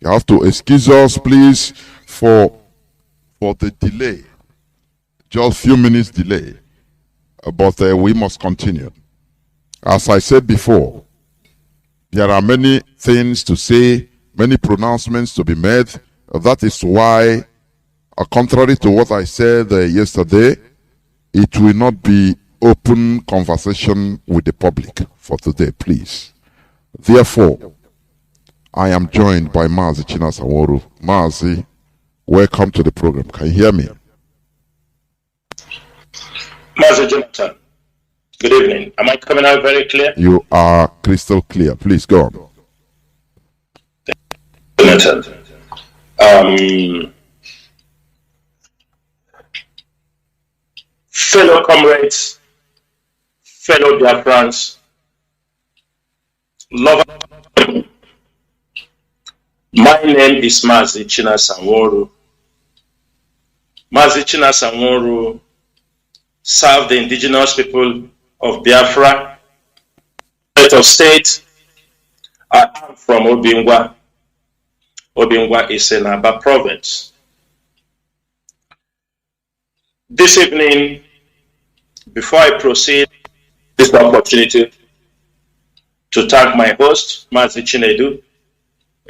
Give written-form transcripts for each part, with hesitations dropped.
You have to excuse us, please, for the delay. Just few minutes delay. But we must continue. As I said before, there are many things to say, many pronouncements to be made. That is why, contrary to what I said yesterday, it will not be open conversation with the public for today, please. Therefore, I am joined by Mazi Chinasa Nworu. Mazi, welcome to the program. Can you hear me? Mazi Jonathan, good evening. Am I coming out very clear? You are crystal clear. Please go on. Jonathan, fellow comrades, fellow Biafrans, lovers. My name is Mazi Chinasa Nworu. Mazi Chinasa Nworu served the indigenous people of Biafra, of state. I am from Obingwa. Obingwa is in Aba province. This evening, before I proceed, this opportunity to thank my host, Mazi Chinedu,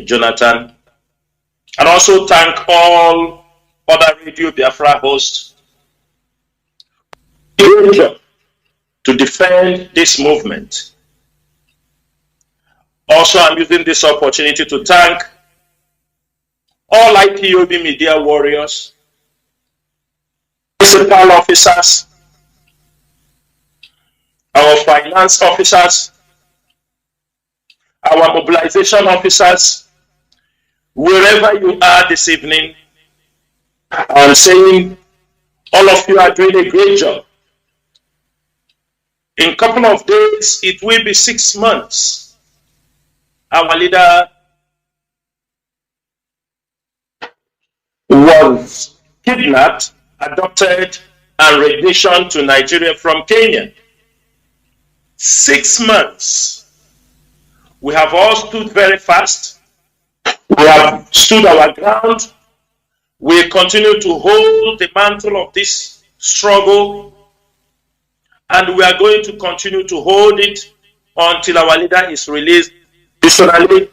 Jonathan, and also thank all other Radio Biafra hosts to defend this movement. Also, I'm using this opportunity to thank all Ipob media warriors, principal officers, our finance officers, our mobilization officers, wherever you are this evening. I'm saying all of you are doing a great job. In a couple of days, it will be 6 months. Our leader was kidnapped, adopted, and renditioned to Nigeria from Kenya. 6 months. We have all stood very fast. We have stood our ground. We continue to hold the mantle of this struggle, and we are going to continue to hold it until our leader is released additionally,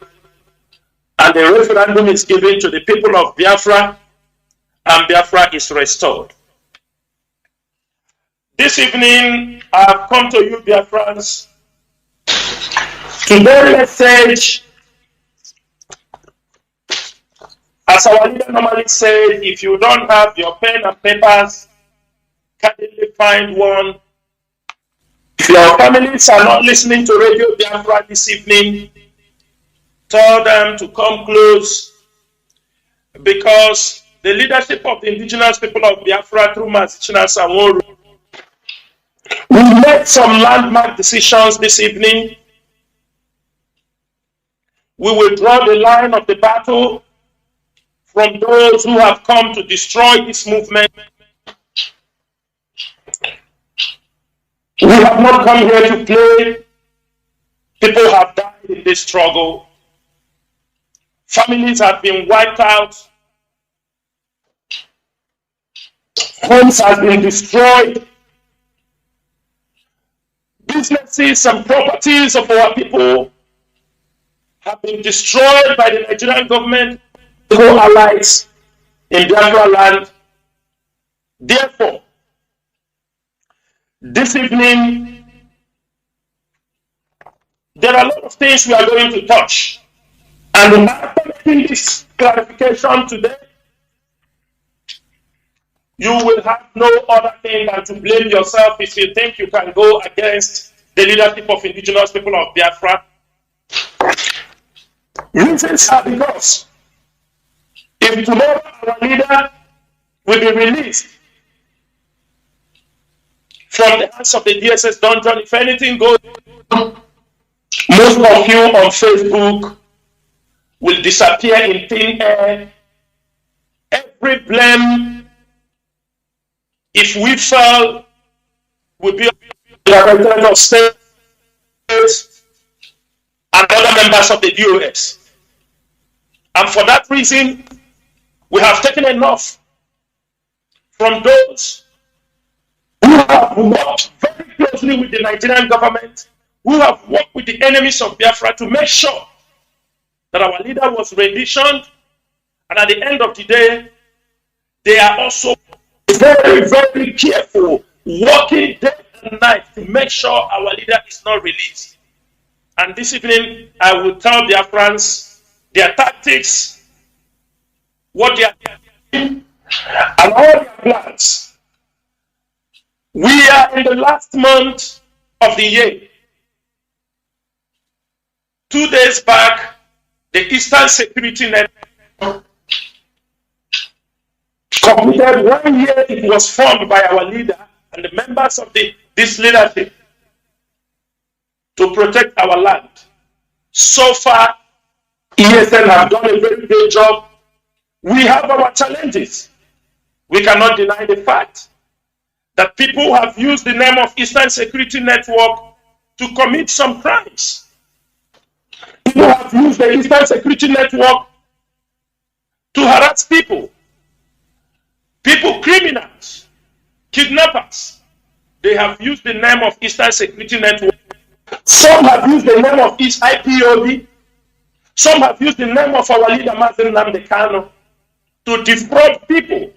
and the referendum is given to the people of Biafra, and Biafra is restored. This evening, I have come to you, Biafrans. Today's message, as our leader normally said, if you don't have your pen and papers, kindly find one. If your families are not listening to Radio Biafra this evening, tell them to come close, because the leadership of the indigenous people of Biafra through Mazi Chinasa Nworu, we made some landmark decisions this evening. We will draw the line of the battle from those who have come to destroy this movement. We have not come here to play. People have died in this struggle. Families have been wiped out. Homes have been destroyed. Businesses and properties of our people have been destroyed by the Nigerian government, co-allies in Biafra land. Therefore, this evening, there are a lot of things we are going to touch. And after making this clarification today, you will have no other thing than to blame yourself if you think you can go against the leadership of indigenous people of Biafra. Reasons are because if tomorrow our leader will be released from the hands of the DSS dungeon, if anything goes, most of you on Facebook will disappear in thin air. Every blame, if we fail, will be the Secretary of State and other members of the DOS. And for that reason, we have taken enough from those who have worked very closely with the Nigerian government, who have worked with the enemies of Biafra to make sure that our leader was renditioned. And at the end of the day, they are also very, very careful, working day and night to make sure our leader is not released. And this evening, I will tell Biafrans their tactics, what they are doing, and all their plans. We are in the last month of the year. 2 days back, the Eastern Security Network completed 1 year it was formed by our leader and the members of this leadership to protect our land. So far, ESN have done a very good job. We have our challenges. We cannot deny the fact that people have used the name of Eastern Security Network to commit some crimes. People have used the Eastern Security Network to harass people. People, criminals, kidnappers, they have used the name of Eastern Security Network. Some have used the name of Ipob. Some have used the name of our leader, Mazi Nnamdi Kanu, to defraud people.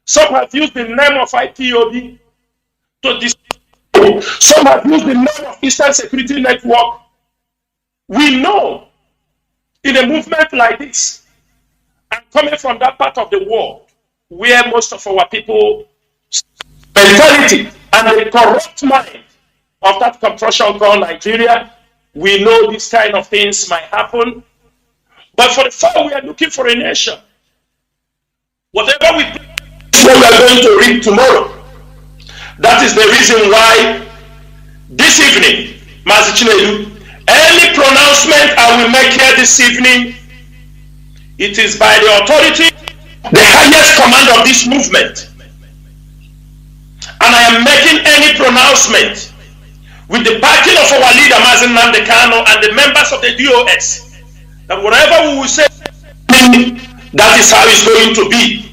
Some have used the name of Ipob to destroy. Some have used the name of Eastern Security Network. We know in a movement like this, and coming from that part of the world, where most of our people mentality and the corrupt mind of that corruption called Nigeria, we know these kind of things might happen. But for the fact we are looking for a nation, whatever we do, we are going to read tomorrow. That is the reason why this evening, Mazi Chinasa, any pronouncement I will make here this evening, it is by the authority, the highest command of this movement. And I am making any pronouncement with the backing of our leader, Mazi Nnamdi Kanu, and the members of the DOS, that whatever we will say, that is how it's going to be.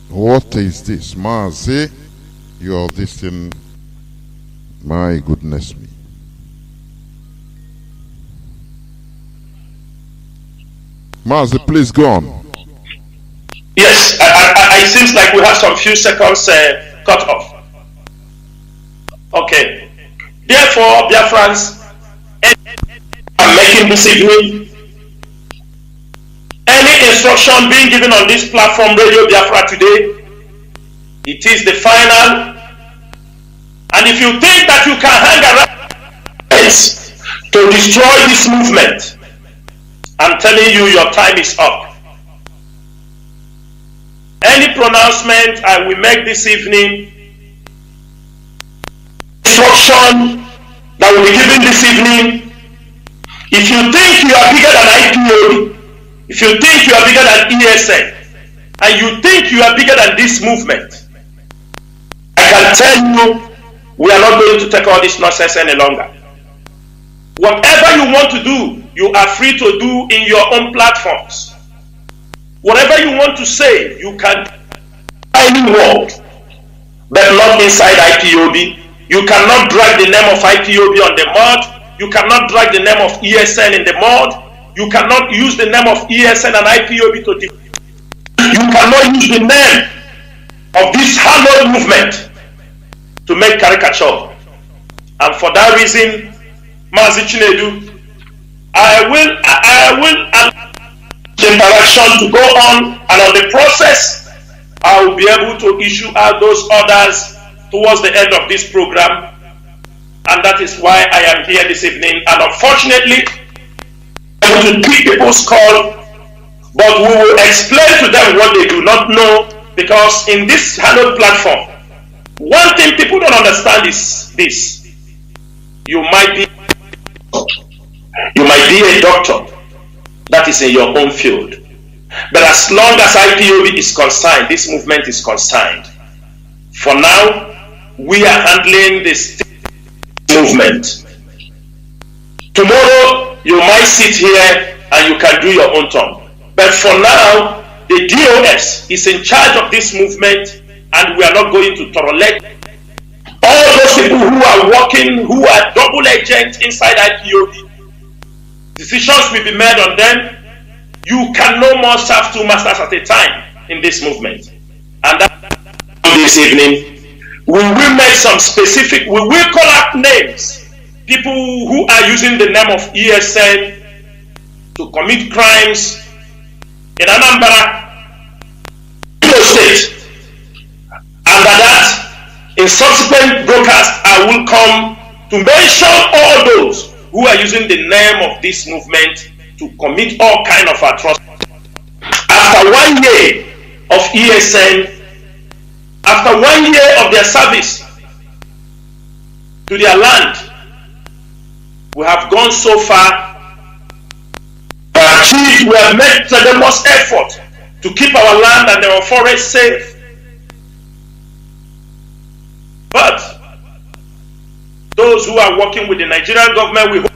What is this, Mazi? You're this thing. My goodness me. Mazi, please go on. Yes, it seems like we have some few seconds cut off. Okay. Therefore, Biafrans, I'm making this evening, any instruction being given on this platform, Radio Biafra today, it is the final. And if you think that you can hang around to destroy this movement, I'm telling you, your time is up. Any pronouncement I will make this evening, instruction that will be given this evening, if you think you are bigger than Ipob, if you think you are bigger than ESN, and you think you are bigger than this movement, I can tell you, we are not going to take all this nonsense any longer. Whatever you want to do, you are free to do in your own platforms. Whatever you want to say, you can any word, but not inside Ipob. You cannot drag the name of Ipob on the mud. You cannot drag the name of ESN in the mud. You cannot use the name of ESN and Ipob to you cannot use the name of this hallowed movement to make caricature. And for that reason, Mazi Chinasa, I will allow the interaction to go on, and on the process, I will be able to issue out those orders towards the end of this program. And that is why I am here this evening. And unfortunately, I want to pick people's call, but we will explain to them what they do not know, because in this hallowed platform, one thing people don't understand is this: you might be a doctor that is in your own field, but as long as Ipob is concerned, this movement is concerned. For now, we are handling this movement. Tomorrow, you might sit here and you can do your own thing. But for now, the DOS is in charge of this movement, and we are not going to tolerate all those people who are working, who are double agents inside IPOB. Decisions will be made on them. You can no more serve two masters at a time in this movement. And that this evening, we will make some specific, we will call out names, people who are using the name of ESN to commit crimes in Anambra State. Under that, in subsequent broadcasts, I will come to mention all those who are using the name of this movement to commit all kind of atrocities. After 1 year of ESN, after 1 year of their service to their land, we have gone so far. We have made tremendous effort to keep our land and our forests safe. But those who are working with the Nigerian government,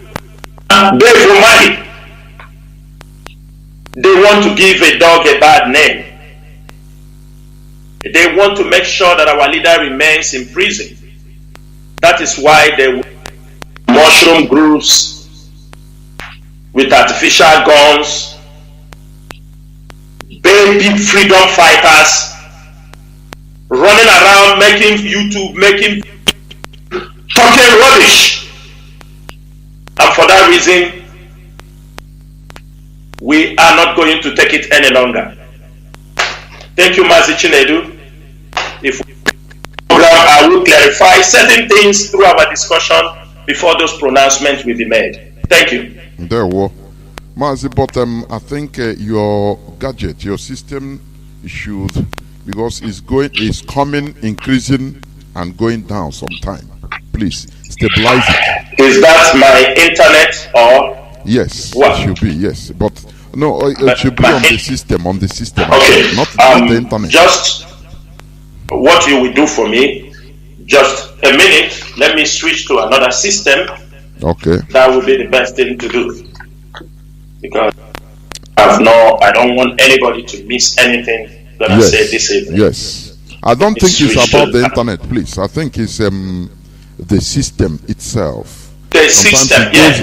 they want to give a dog a bad name. They want to make sure that our leader remains in prison. That is why they mushroom groups with artificial guns, baby freedom fighters running around making YouTube, talking rubbish. And for that reason, we are not going to take it any longer. Thank you, Mazi Chinedu. If I will clarify certain things through our discussion before those pronouncements will be made. Thank you. There were Mazi, but I think your gadget, your system should, because it's coming, increasing, and going down sometime. Please stabilize it. Is that my internet or? Yes, what? It should be, yes. But no, it should be on the system, Okay. Not the internet. Just what you will do for me, just a minute, let me switch to another system. Okay. That would be the best thing to do. Because I don't want anybody to miss anything that I say this evening. Yes. I don't think it's about the internet, please. I think it's the system itself. The sometimes system, it yes,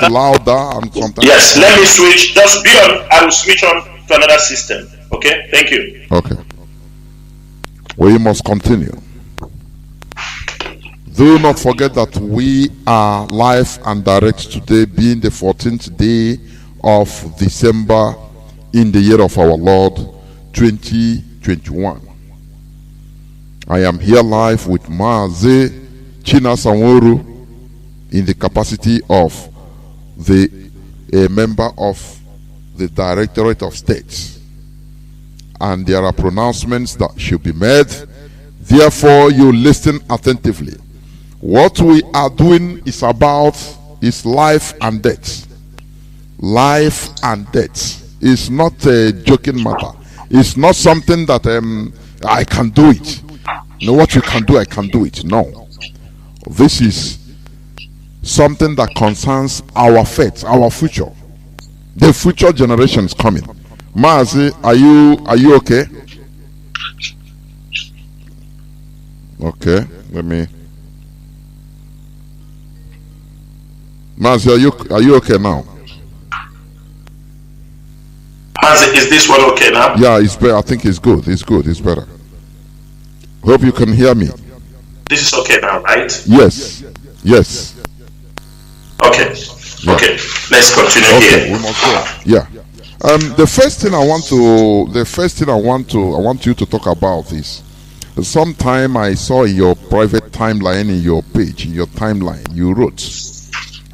goes louder, and sometimes. Yes, let me switch. Just be on. I will switch on to another system. Okay, thank you. Okay. We must continue. Do not forget that we are live and direct today, being the 14th day of December in the year of our Lord 2021. I am here live with Mazi Chinasa Nworu in the capacity of a member of the Directorate of States, and there are pronouncements that should be made. Therefore, you listen attentively. What we are doing is life and death. Life and death is not a joking matter. It's not something that I can do it. You know what you can do, I can do it. No. This is something that concerns our fate, our future. The future generation is coming. Mazi, are you okay? Okay, let me. Mazi, are you okay now? Mazi, is this one okay now? Yeah, it's better. I think it's good. It's good. It's better. Hope you can hear me. This is okay now, right? Yes. Yes. Okay. Yeah. Okay. Let's continue here. We must go. Yeah. The first thing I want you to talk about is, sometime I saw in your private timeline, in your page, in your timeline, you wrote,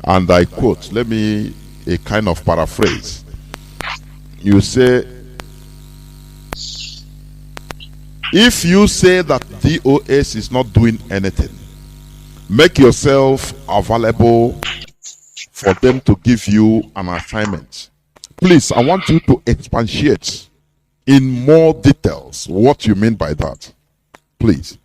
and I quote, let me a kind of paraphrase. You say, if you say that DOS is not doing anything, make yourself available for them to give you an assignment. Please, I want you to expatiate in more details what you mean by that. Please.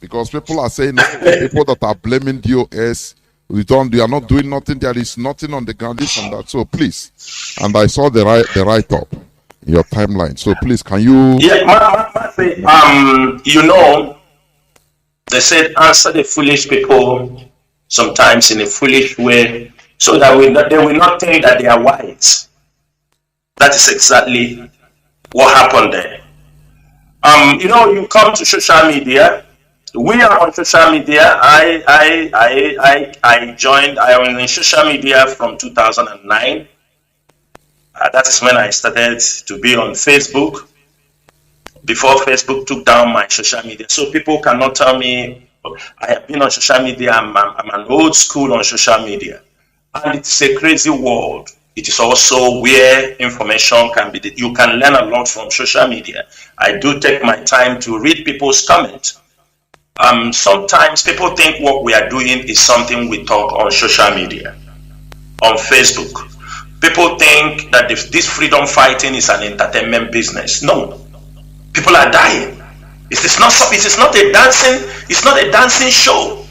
Because people are saying, people that are blaming DOS, you are not doing nothing. There is nothing on the ground, this and that. So please, and I saw the write-up in your timeline. So please, can you? Yeah, you know, they said answer the foolish people sometimes in a foolish way, so that they will not think that they are wise. That is exactly what happened there. You know, you come to social media. We are on social media. I joined. I was in social media from 2009. That is when I started to be on Facebook. Before Facebook took down my social media, so people cannot tell me I have been on social media. I'm an old school on social media, and it's a crazy world. It is also where information can be. You can learn a lot from social media. I do take my time to read people's comments. Sometimes people think what we are doing is something we talk on social media, on Facebook. People think that this freedom fighting is an entertainment business. No, people are dying. It is not a dancing show.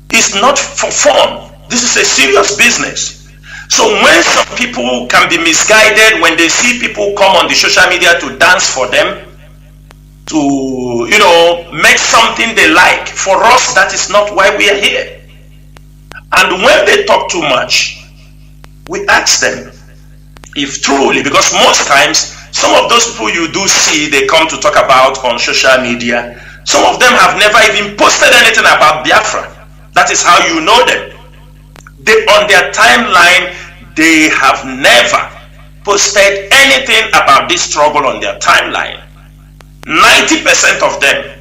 It's not for fun. This is a serious business. So when some people can be misguided when they see people come on the social media to dance for them, to, you know, make something they like, for us, that is not why we are here. And when they talk too much, we ask them if truly, because most times some of those people you do see they come to talk about on social media, some of them have never even posted anything about Biafra. That is how you know them. On their timeline, they have never posted anything about this struggle on their timeline. 90% of them,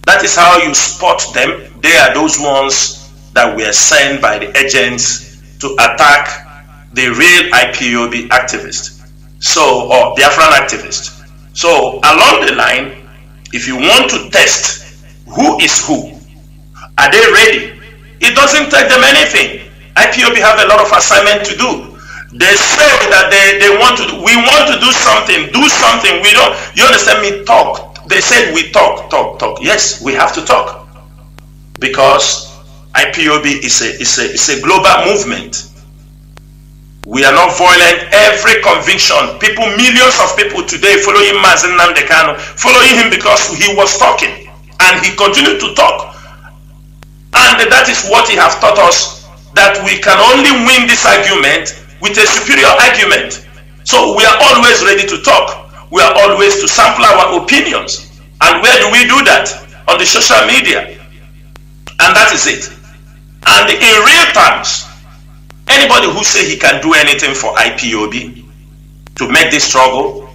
that is how you spot them. They are those ones that were sent by the agents to attack the real IPOB activist, or Biafran activist. So along the line, if you want to test who is who, are they ready? It doesn't take them anything. IPOB have a lot of assignment to do. They say that we want to do something. We don't, you understand me? Talk. They said we talk. Yes, we have to talk, because IPOB is a global movement. We are not violent. Every conviction, millions of people today following Mazi Nnamdi Kanu, following him because he was talking, and he continued to talk. And that is what he has taught us, that we can only win this argument with a superior argument. So we are always ready to talk. We are always to sample our opinions. And where do we do that? On the social media. And that is it. And in real terms, anybody who say he can do anything for IPOB to make this struggle,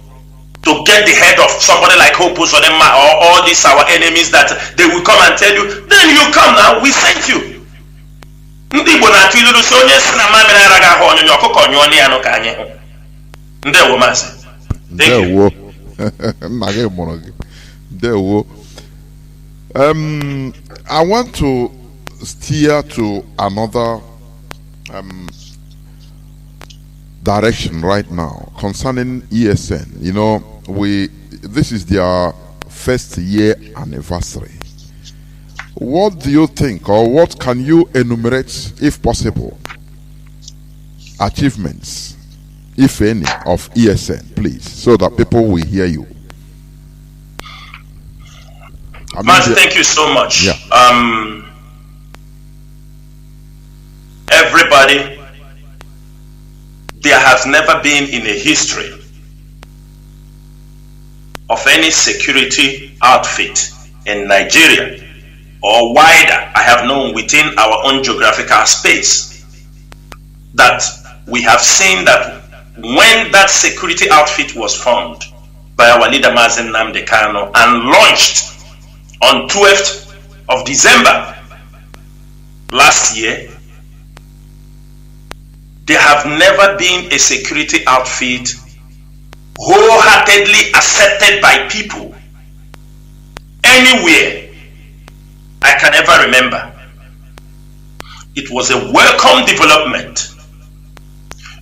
to get the head of somebody like Hopus or all these our enemies, that they will come and tell you, then you come now, we sent you. I want to steer to another direction right now concerning ESN. You know, this is their first year anniversary. What do you think, or what can you enumerate, if possible, achievements, if any, of ESN, please, so that people will hear you? Mazi, thank you so much. Yeah. Everybody, there has never been in a history of any security outfit in Nigeria or wider, I have known within our own geographical space, that we have seen that when that security outfit was formed by our leader Mazi Nnamdi Kanu and launched on 12th of December last year, there have never been a security outfit wholeheartedly accepted by people anywhere I can ever remember. It was a welcome development,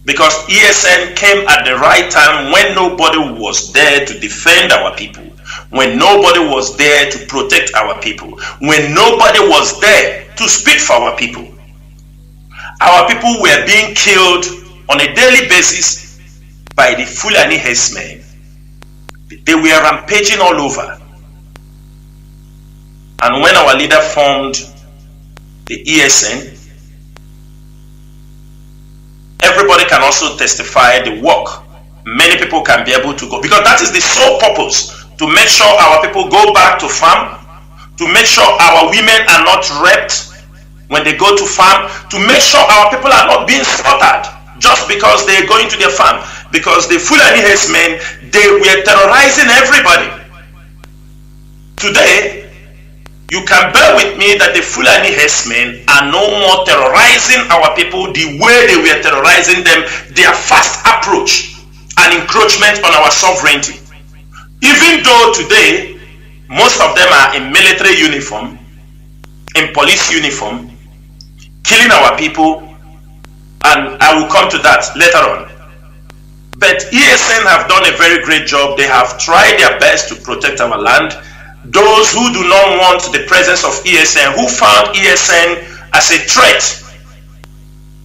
because ESN came at the right time when nobody was there to defend our people. when nobody was there to protect our people, when nobody was there to speak for our people. Our people were being killed on a daily basis by the Fulani herdsmen. They were rampaging all over. And when our leader formed the ESN, everybody can also testify the work. Many people can be able to go, because that is the sole purpose, to make sure our people go back to farm, to make sure our women are not raped when they go to farm, to make sure our people are not being slaughtered just because they're going to their farm. Because the Fulani herdsmen, they were terrorizing everybody. Today, you can bear with me that the Fulani herdsmen are no more terrorizing our people the way they were terrorizing them. Their fast approach and encroachment on our sovereignty. Even though today, most of them are in military uniform, in police uniform, killing our people, and I will come to that later on. But ESN have done a very great job. They have tried their best to protect our land. Those who do not want the presence of ESN, who found ESN as a threat,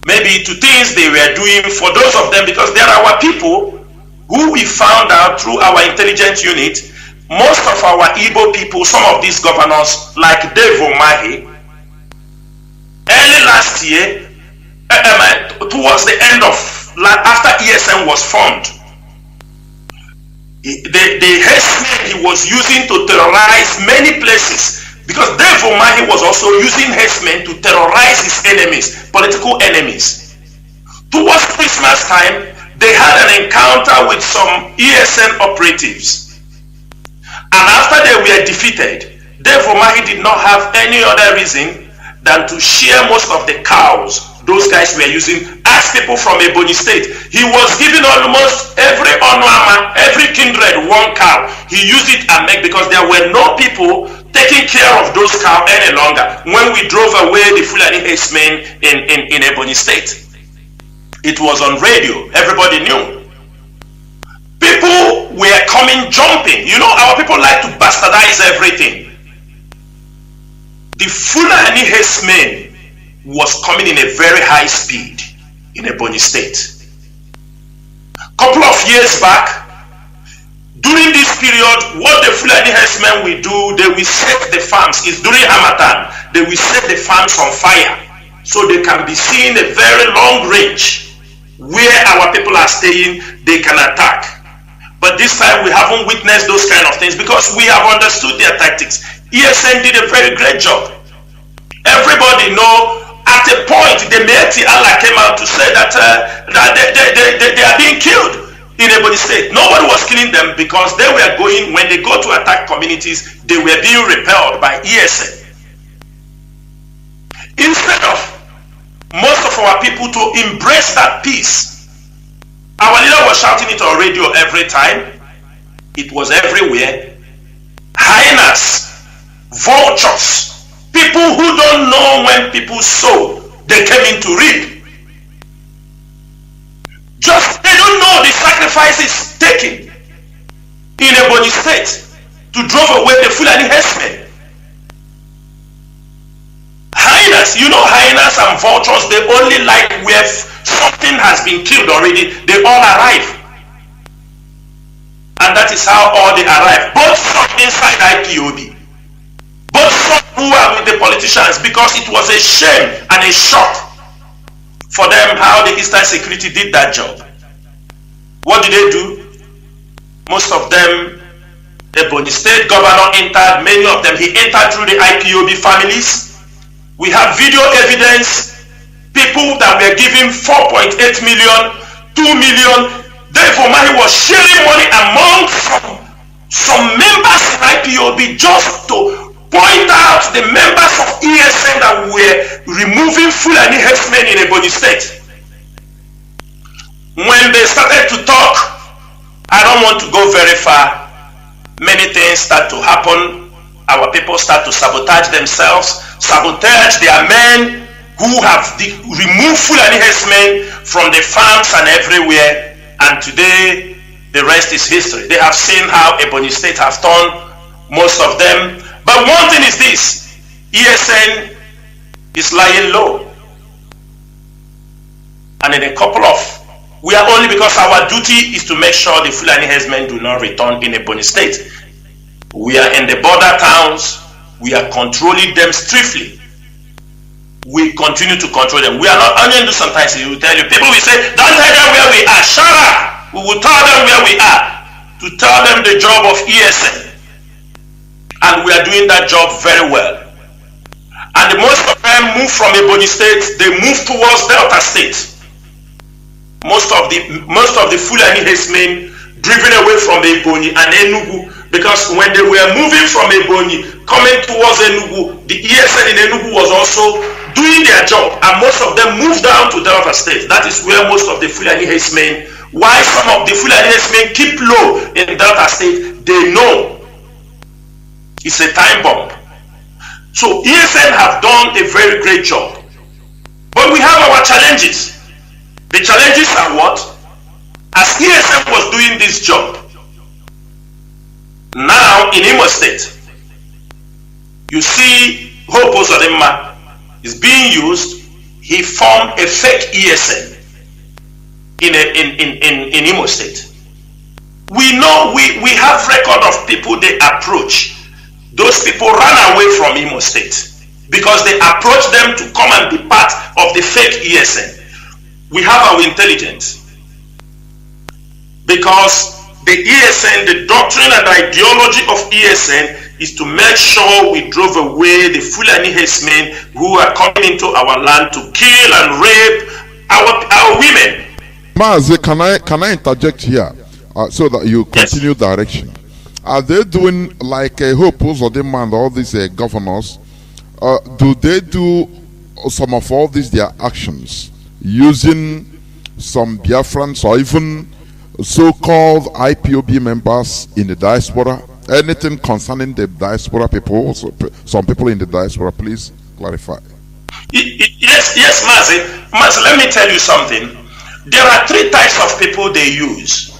maybe to things they were doing, for those of them, because they are our people, who we found out through our intelligence unit, most of our Igbo people, some of these governors, like Dec 14th, early last year, towards the end of, after ESN was formed, the herdsmen he was using to terrorize many places, because Dec 14th was also using herdsmen to terrorize his enemies, political enemies. Towards Christmas time, they had an encounter with some ESN operatives, and after they were defeated, Dec 14th did not have any other reason than to share most of the cows those guys were using as people from Ebonyi State. He was giving almost every Onuama, every kindred one cow. He used it and make, because there were no people taking care of those cows any longer when we drove away the Fulani herdsmen in Ebonyi State. It was on radio, everybody knew. People were coming jumping. You know, our people like to bastardize everything. The Fulani herdsmen was coming in a very high speed in Ebonyi State. Couple of years back, during this period, what the Fulani herdsmen will do, they will set the farms. It's during Harmattan. They will set the farms on fire so they can be seen a very long range where our people are staying. They can attack. But this time we haven't witnessed those kind of things because we have understood their tactics. ESN did a very great job. Everybody know. At a point, the Meeti Allah came out to say that, they are being killed in Ebonyi State. Nobody was killing them because they were going, when they go to attack communities, they were being repelled by ESN. Instead of most of our people to embrace that peace, our leader was shouting it on radio every time. It was everywhere. Hyenas, vultures, people who don't know when people sow, they came in to reap. Just, they don't know the sacrifices taken in Ebonyi State to drive away the Fulani herdsmen. Hyenas, you know, hyenas and vultures, they only like where something has been killed already. They all arrive. And that is how all they arrive. Both from inside IPOB. Both some who are with the politicians, because it was a shame and a shock for them how the Eastern Security did that job. What did they do? Most of them, Ebonyi State governor entered, many of them, he entered through the IPOB families. We have video evidence, people that were given 4.8 million, 2 million. Therefore, he was sharing money among some members in IPOB just to point out the members of ESN that were removing Fulani herdsmen in Ebonyi State. When they started to talk, I don't want to go very far, many things start to happen. Our people start to sabotage themselves, sabotage their men who have removed Fulani herdsmen from the farms and everywhere. And today, The rest is history. They have seen how Ebonyi State has done, most of them. But one thing is this, ESN is lying low. And in a couple of, we are only because our duty is to make sure the Fulani herdsmen do not return in Ebonyi State. We are in the border towns. We are controlling them strictly. We continue to control them. We are not only do sometimes we will tell you, people will say, don't tell them where we are. Shut up. We will tell them where we are, to tell them the job of ESN. And we are doing that job very well. And most of them move from Ebonyi State, they move towards Delta State. Most of the Fulani herdsmen driven away from Ebonyi and Enugu, because when they were moving from Ebonyi, coming towards Enugu, the ESN in Enugu was also doing their job, and most of them moved down to Delta State. That is where most of the Fulani herdsmen, why some of the Fulani herdsmen keep low in Delta State, they know it's a time bomb. So ESN have done a very great job. But we have our challenges. The challenges are what? As ESN was doing this job, now in Imo State, you see Hope Uzodimma is being used. He formed a fake ESN in Imo State. We know, we have record of people they approach. Those people ran away from Imo State because they approached them to come and be part of the fake ESN. We have our intelligence, because the ESN, the doctrine and ideology of ESN is to make sure we drove away the Fulani herdsmen who are coming into our land to kill and rape our women. Mazi, can I interject here so that you continue direction? Are they doing like Hope Uzodimma and all these governors? Do they do some of all these their actions using some Biafrans or even so-called IPOB members in the diaspora? Anything concerning the diaspora people, some people in the diaspora, please clarify. Yes, Mazi, let me tell you something. There are three types of people they use.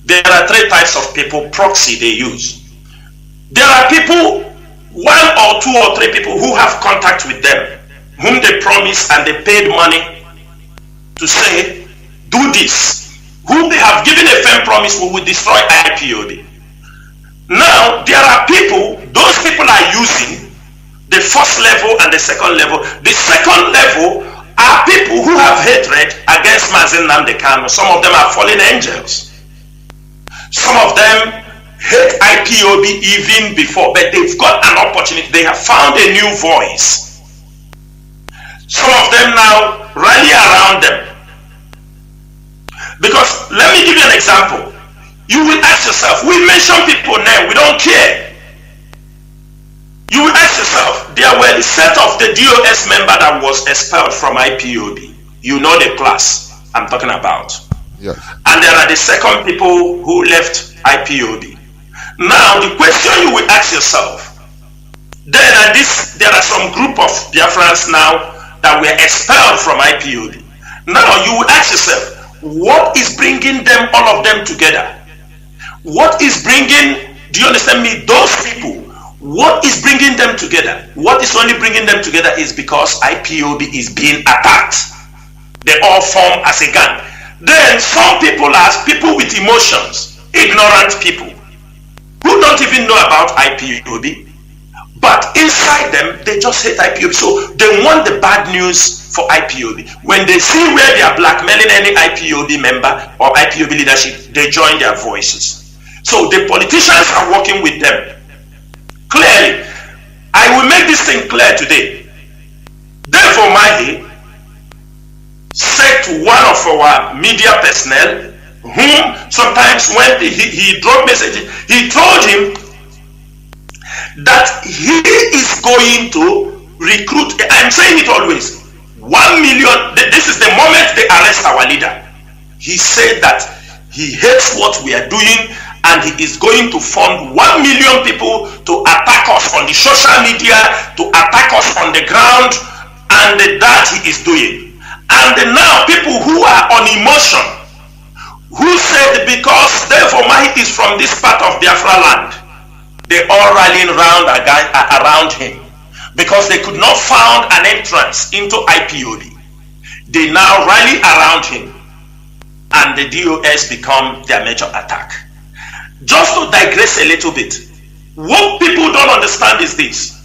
There are three types of people, proxy they use. There are people, one or two or three people who have contact with them, whom they promise and they paid money to say, do this, whom they have given a firm promise we will destroy IPOB. Now, there are people, those people are using the first level and the second level. The second level are people who have hatred against Mazi Nnamdi Kanu. Some of them are fallen angels. Some of them hate IPOB even before, but they've got an opportunity. They have found a new voice. Some of them now rally around them. Because let me give you an example. You will ask yourself, we mention people name, we don't care. You will ask yourself, there were a set of the DOS member that was expelled from IPOB. You know the class I'm talking about. Yes. And there are the second people who left IPOB. Now the question you will ask yourself, there are some group of Biafrans now that were expelled from IPOB. Now you will ask yourself, what is bringing them, all of them together? What is bringing, do you understand me, those people? What is bringing them together? What is only bringing them together is because IPOB is being attacked. They all form as a gang. Then some people are people with emotions, ignorant people, who don't even know about IPOB, but inside them, they just hate IPOB. So they want the bad news for IPOB. When they see where they are blackmailing any IPOB member or IPOB leadership, they join their voices. So the politicians are working with them. Clearly, I will make this thing clear today. Therefore, Mazi said to one of our media personnel, whom sometimes when he dropped messages, he told him that he is going to recruit, I'm saying it always, 1 million, this is the moment they arrest our leader. He said that he hates what we are doing and he is going to fund 1 million people to attack us on the social media, to attack us on the ground, and that he is doing. And now people who are on emotion, who said because Devomai is from this part of Biafra land, they all rallying around him because they could not find an entrance into IPOB. They now rally around him and the DOS become their major attack. Just to digress a little bit, what people don't understand is this.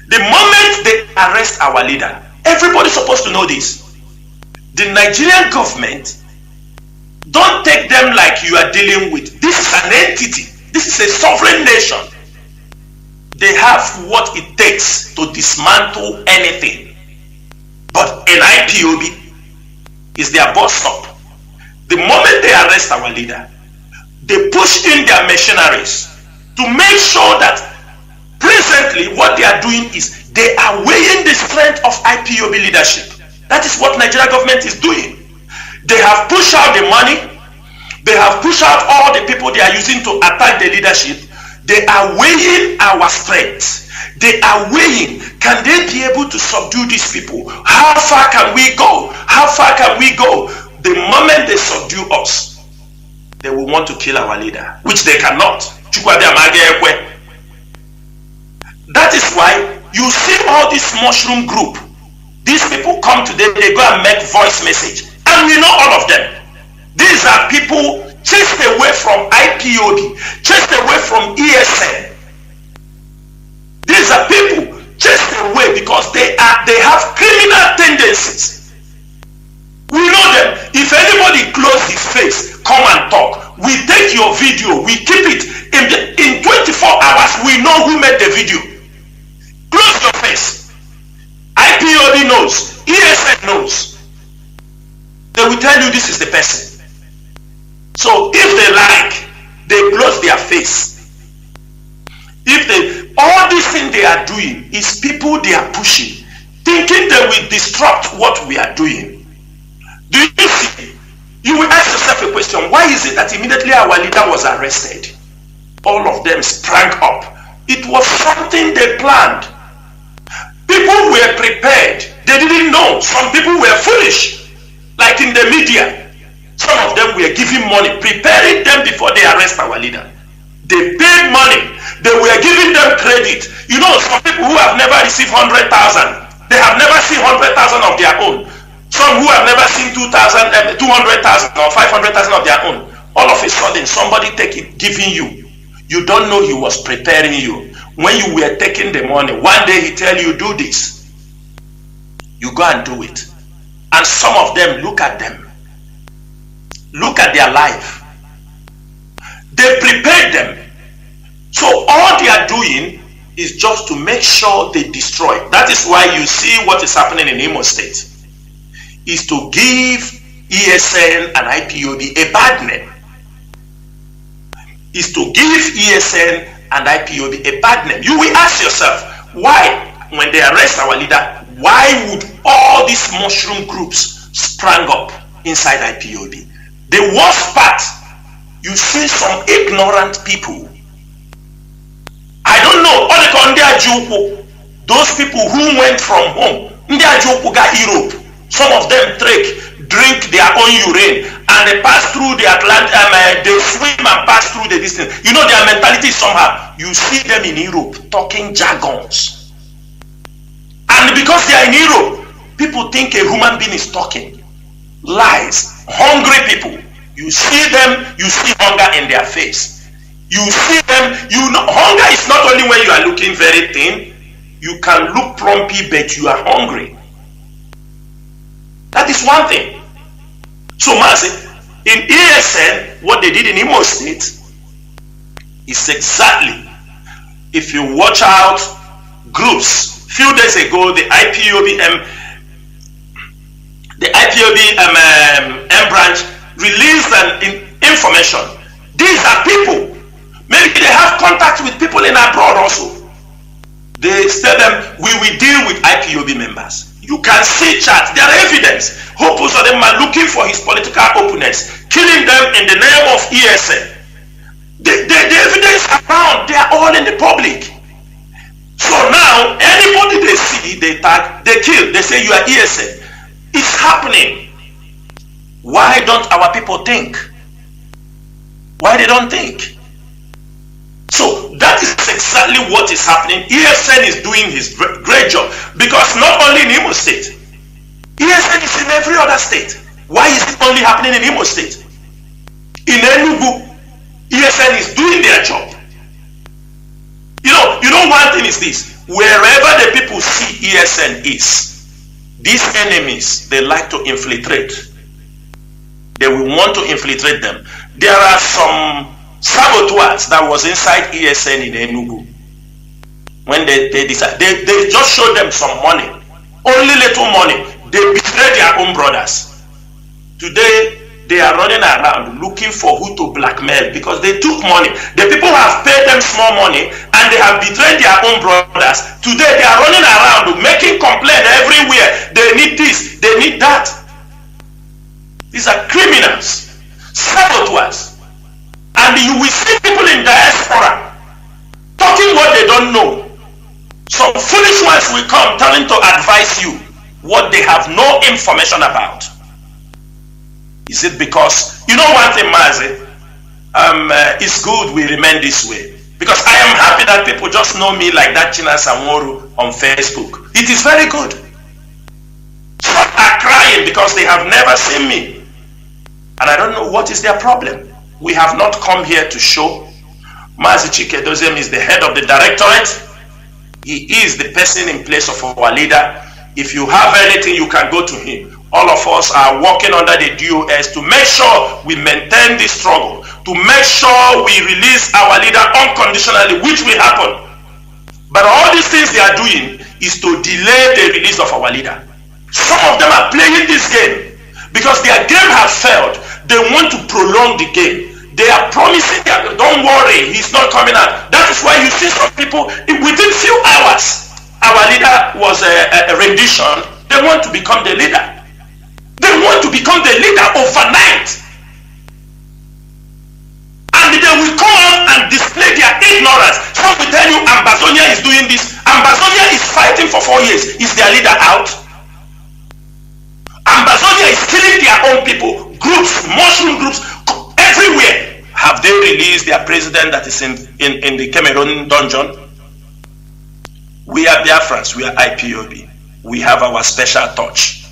The moment they arrest our leader, everybody's supposed to know this. The Nigerian government don't take them like you are dealing with. This is an entity. This is a sovereign nation. They have what it takes to dismantle anything. But an IPOB is their bus stop. The moment they arrest our leader, they push in their mercenaries to make sure that presently what they are doing is they are weighing the strength of IPOB leadership. That is what Nigeria government is doing. They have pushed out the money. They have pushed out all the people they are using to attack the leadership. They are weighing our strength. They are weighing, can they be able to subdue these people? How far can we go? How far can we go? The moment they subdue us, they will want to kill our leader, which they cannot. That is why you see all this mushroom group. These people come today, they go and make voice message. And we know all of them. These are people chased away from IPOB, chased away from ESN. These are people chased away because they have criminal tendencies. We know them. If anybody close his face, come and talk. We take your video, we keep it. In 24 hours, we know who made the video. Close your face. IPOB knows. ESN knows. They will tell you this is the person. So if they like, they close their face. All this thing they are doing is people they are pushing, thinking they will disrupt what we are doing. Do you see? You will ask yourself a question. Why is it that immediately our leader was arrested, all of them sprang up? It was something they planned. People were prepared. They didn't know. Some people were foolish. Like in the media. Some of them were giving money, preparing them before they arrest our leader. They paid money. They were giving them credit. You know, some people who have never received 100,000, they have never seen 100,000 of their own. Some who have never seen 200,000 or 500,000 of their own. All of a sudden, somebody take it, giving you. You don't know he was preparing you. When you were taking the money, one day he tell you, do this. You go and do it. And some of them, look at them. Look at their life. They prepared them. So all they are doing is just to make sure they destroy. That is why you see what is happening in Imo State. Is to give ESN and IPOB a bad name. Is to give ESN and IPOB a bad name. You will ask yourself, why, when they arrest our leader, why would all these mushroom groups sprang up inside IPOB? The worst part, you see some ignorant people. I don't know, those people who went from home, Europe, some of them drink their own urine, and they pass through the Atlantic, they swim and pass through the distance. You know their mentality is somehow. You see them in Europe talking jargons. And because they are in Europe, people think a human being is talking. Lies. Hungry people. You see them, you see hunger in their face. You see them, you know, hunger is not only when you are looking very thin. You can look plumpy, but you are hungry. That is one thing. So, Mazi, in ESN, what they did in Imo State is exactly, if you watch out groups, few days ago, the IPOB M branch released an information. These are people. Maybe they have contact with people in abroad also. They tell them, we will deal with IPOB members. You can see chat. There are evidence. Hopus of them are looking for his political opponents, killing them in the name of ESN. The evidence around, they are all in the public. So now, anybody they see, they tag, they kill. They say you are ESN. It's happening. Why don't our people think? Why they don't think? So that is exactly what is happening. ESN is doing his great job, because not only in Imo State, ESN is in every other state. Why is it only happening in Imo State? In Enugu, ESN is doing their job. You know, one thing is this: wherever the people see ESN is, these enemies, they like to infiltrate. They will want to infiltrate them. There are some saboteurs that was inside ESN in Enugu. When they decide, they just showed them some money, only little money. They betrayed their own brothers. Today, they are running around looking for who to blackmail, because they took money. The people have paid them small money and they have betrayed their own brothers. Today, they are running around making complaints everywhere. They need this, they need that. These are criminals, saboteurs. And you will see people in diaspora talking what they don't know. Some foolish ones will come telling to advise you what they have no information about. Is it because, you know one thing, Mazi, it's good we remain this way, because I am happy that people just know me like that Chinasa Nworu on Facebook. It is very good. Some are crying because they have never seen me, and I don't know what is their problem. We have not come here to show. Mazi Chikedozem is the head of the directorate. He is the person in place of our leader. If you have anything, you can go to him. All of us are working under the DOS to make sure we maintain this struggle, to make sure we release our leader unconditionally, which will happen. But all these things they are doing is to delay the release of our leader. Some of them are playing this game because their game has failed. They want to prolong the game. They are promising that, don't worry, he's not coming out. That is why you see some people, within few hours, our leader was a rendition. They want to become the leader. They want to become the leader overnight. And they will come on and display their ignorance. Some will tell you Ambazonia is doing this. Ambazonia is fighting for 4 years. Is their leader out? Ambazonia is killing their own people. Groups, mushroom groups, everywhere. Have they released their president that is in the Cameroon dungeon? We are Biafrans. We are IPOB. We have our special touch.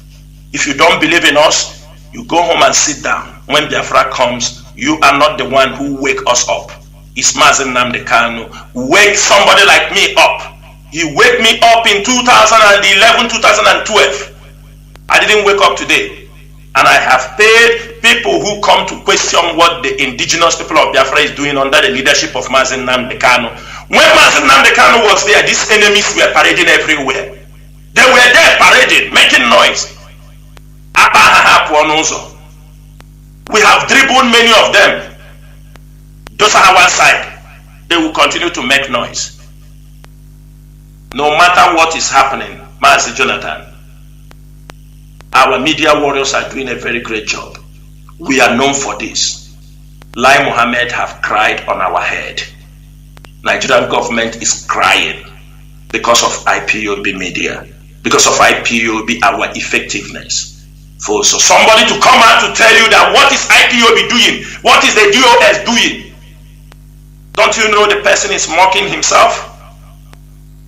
If you don't believe in us, you go home and sit down. When Biafra comes, you are not the one who wake us up. It's Mazi Nnamdi Kanu. Wake somebody like me up. He wake me up in 2011, 2012. I didn't wake up today. And I have paid people who come to question what the indigenous people of Biafra is doing under the leadership of Mazi Nnamdi Kanu. When Mazi Nnamdi Kanu was there, these enemies were parading everywhere. They were there parading, making noise. We have dribbled many of them. Those are our side. They will continue to make noise. No matter what is happening, Mazi Jonathan, our media warriors are doing a very great job. We are known for this. Lai Mohammed have cried on our head. Nigerian government is crying because of IPOB media, because of IPOB, our effectiveness. So somebody to come out to tell you that what is IPOB doing? What is the DOS doing? Don't you know the person is mocking himself?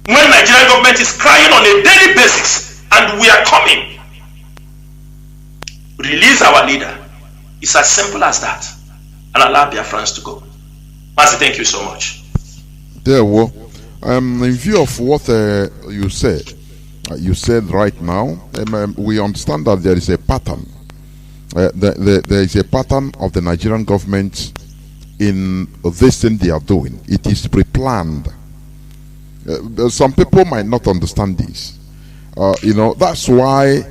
When Nigerian government is crying on a daily basis and we are coming, release our leader. It's as simple as that. And allow Biafrans to go. Mazi, thank you so much. There, well, in view of what you said right now, we understand that there is a pattern. There is a pattern of the Nigerian government in this thing they are doing. It is pre-planned. Some people might not understand this. That's why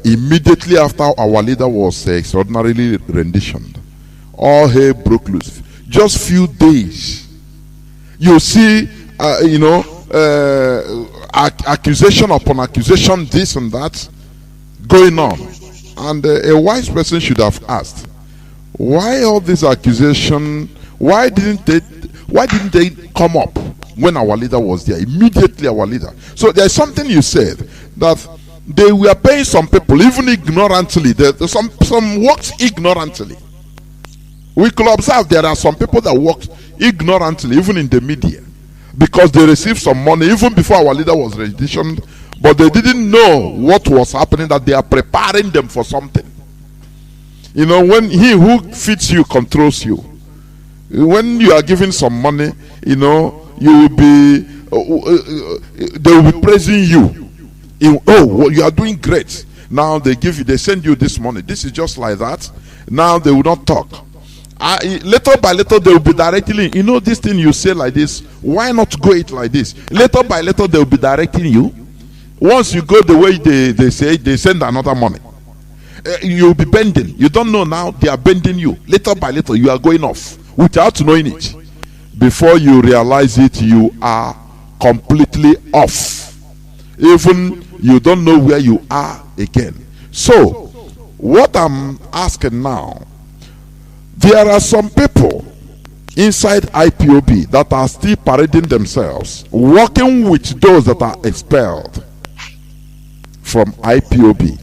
immediately after our leader was extraordinarily renditioned, all hell broke loose. Just few days, you see, accusation upon accusation, this and that going on, and a wise person should have asked, why all this accusation? Why didn't they come up when our leader was there? Immediately our leader. So there's something you said, that they were paying some people even ignorantly. Some works ignorantly. We could observe there are some people that work ignorantly, even in the media, because they received some money even before our leader was renditioned, but they didn't know what was happening, that they are preparing them for something. You know, when he who feeds you controls you, when you are given some money, you know, you will be, they will be praising you. Oh, you are doing great. Now they send you this money. This is just like that. Now they will not talk. Little by little they will be directing, you know, this thing you say like this, why not go it like this? Little by little they will be directing you. Once you go the way they say, they send another money. You'll be bending. You don't know now, they are bending you. Little by little you are going off without knowing it. Before you realize it, you are completely off. Even you don't know where you are again. So what I'm asking now, there are some people inside IPOB that are still parading themselves, working with those that are expelled from IPOB.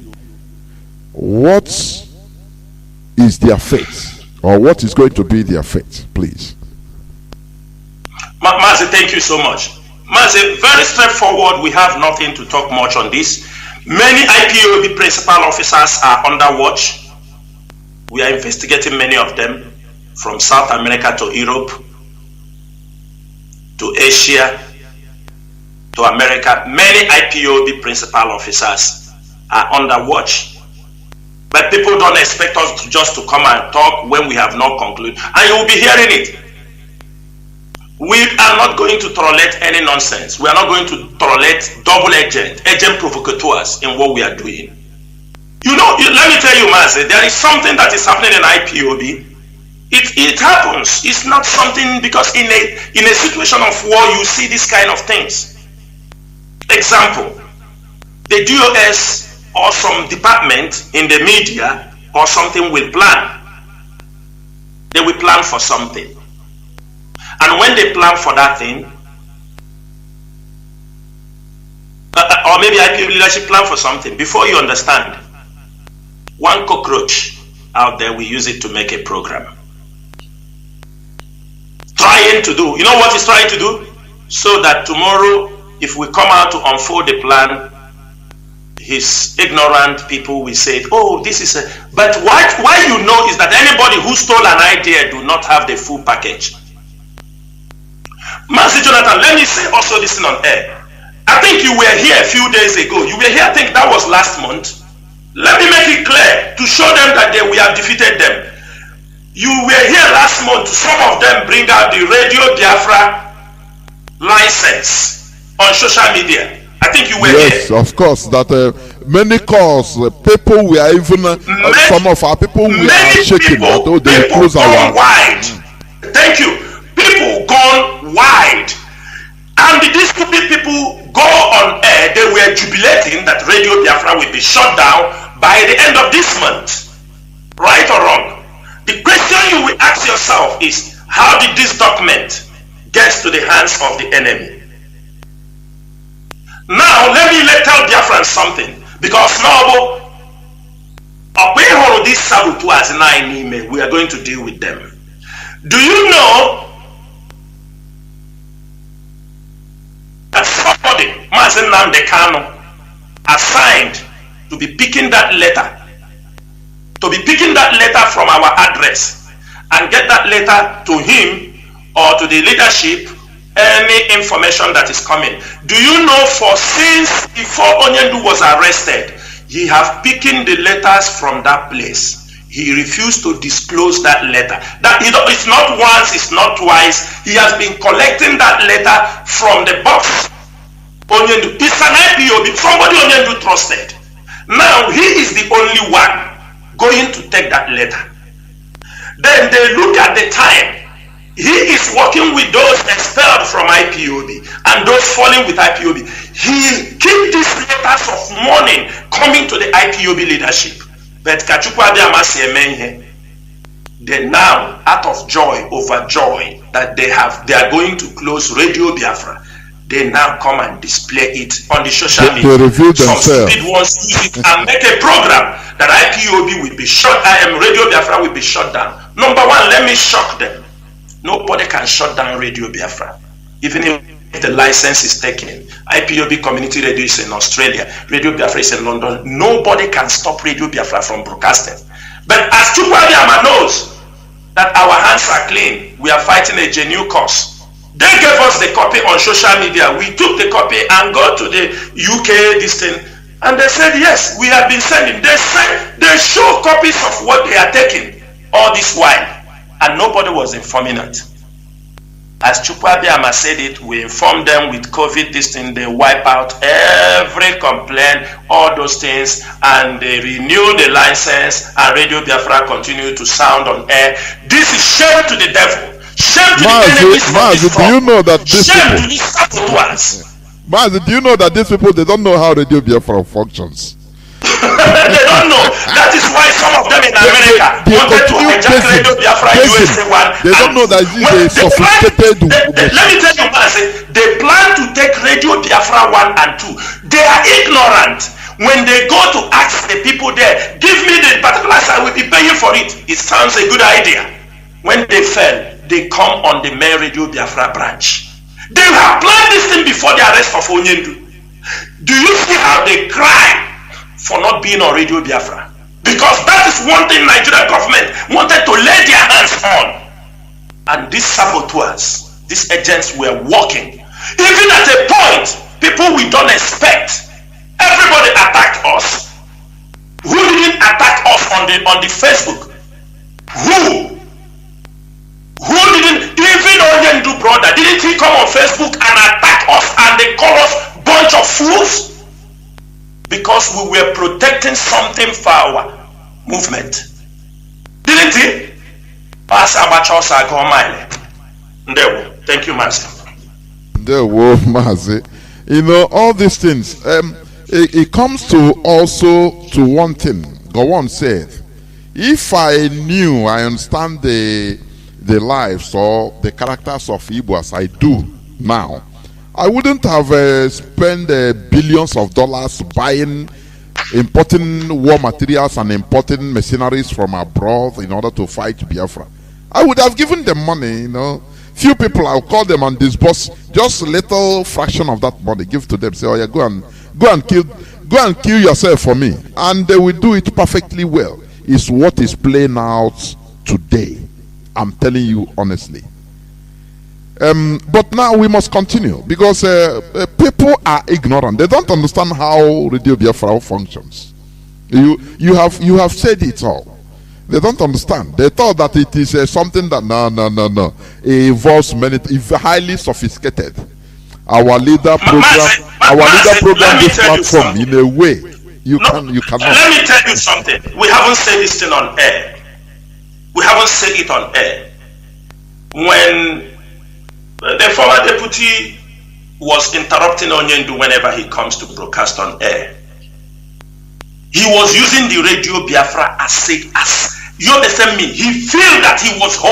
What is their fate, or what is going to be their fate, please? Mazi, thank you so much. Mazi, very straightforward. We have nothing to talk much on this. Many IPOB principal officers are under watch. We are investigating many of them, from South America to Europe, to Asia, to America. Many IPOB principal officers are under watch. But people don't expect us just to come and talk when we have not concluded. And you will be hearing it. We are not going to tolerate any nonsense. We are not going to tolerate double agent provocateurs in what we are doing. You know, let me tell you, Mazi, there is something that is happening in IPOB. It happens. It's not something, because in a situation of war, you see this kind of things. Example, the DOS or some department in the media or something will plan. They will plan for something. And when they plan for that thing, or maybe IPOB leadership plan for something, before you understand, one cockroach out there, we use it to make a program. Trying to do, you know what he's trying to do? So that tomorrow, if we come out to unfold the plan, his ignorant people will say, oh, this is a... But why you know is that anybody who stole an idea do not have the full package. Mazi Jonathan, let me say also this thing on air. I think you were here a few days ago. You were here, I think that was last month. Let me make it clear to show them that we have defeated them. You were here last month, some of them bring out the Radio Biafra license on social media. I think you were here. Yes, of course. That many calls, people were even, some of our people were shaking. People they close our wide. Thank you. People gone wide. And these stupid people go on air, they were jubilating that Radio Biafra will be shut down by the end of this month. Right or wrong? The question you will ask yourself is, how did this document get to the hands of the enemy? Now, let me tell Biafrans something. Because now, we are going to deal with them. Do you know that somebody, Mazi Nnamdi Kanu, assigned to be picking that letter, from our address and get that letter to him or to the leadership, any information that is coming? Do you know, for since before Onyendu was arrested, he have picking the letters from that place. He refused to disclose that letter. That it's not once, it's not twice. He has been collecting that letter from the box. Onyendu, it's an IPOB, somebody Onyendu trusted. Now he is the only one going to take that letter. Then they look at the time. He is working with those expelled from IPOB and those falling with IPOB. He keep these letters of warning coming to the IPOB leadership. But they now, out of joy, overjoy that they are going to close Radio Biafra, they now come and display it on the social media. Some stupid ones use it and make a program that IPOB will be shut, Radio Biafra will be shut down Number one, let me shock them. Nobody can shut down Radio Biafra. Even if the license is taken. IPOB Community Radio is in Australia. Radio Biafra is in London. Nobody can stop Radio Biafra from broadcasting. But as Chukwuabiama knows that our hands are clean, we are fighting a genuine cause. They gave us the copy on social media. We took the copy and go to the UK this thing. And they said, yes, we have been sending. They show copies of what they are taking all this while. And nobody was informing it. As Chukwuabiama said it, we informed them with COVID, this thing, they wipe out every complaint, all those things, and they renew the license, and Radio Biafra continue to sound on air. This is shame to the devil. Shame to the enemies of this do you know that these shame people, to these saboteurs. Mazi, do you know that these people, they don't know how Radio Biafra functions? They don't know. That is why some of them in America wanted to hijack Radio Biafra USA 1. They don't know that this is a sophisticated. Let me tell you, Mazi, they plan to take Radio Biafra 1 and 2. They are ignorant. When they go to ask the people there, give me the particulars, I will be paying for it. It sounds a good idea. When they fail, they come on the main Radio Biafra branch. They have planned this thing before the arrest of Onyendu. Do you see how they cry for not being on Radio Biafra? Because that is one thing Nigerian government wanted to lay their hands on. And these saboteurs, these agents were working. Even at a point, people we don't expect. Everybody attacked us. Who didn't attack us on the Facebook? Who didn't? Even Onyendu brother, didn't he come on Facebook and attack us and they call us bunch of fools? Because we were protecting something for our movement. Didn't he? Thank you, Mazi. Mazi. You know, all these things, it comes to also to one thing. Gowon said, if I knew, I understand the lives or the characters of Igbo as I do now, I wouldn't have spent billions of dollars buying, importing war materials and importing mercenaries from abroad in order to fight Biafra. I would have given them money, you know. Few people, I'll call them and disburse just a little fraction of that money, give to them. Say, oh yeah, go and kill yourself for me, and they will do it perfectly well. It's what is playing out today. I'm telling you honestly. But now we must continue because people are ignorant. They don't understand how Radio Biafra functions. You have said it all. They don't understand. They thought that it is something that no. It involves many, highly sophisticated. Our leader program this platform in a way you cannot. Let me tell you something. We haven't said this thing on air. We haven't said it on air. When the former deputy was interrupting Onyendu whenever he comes to broadcast on air, he was using the Radio Biafra as you understand me? He felt that he was home.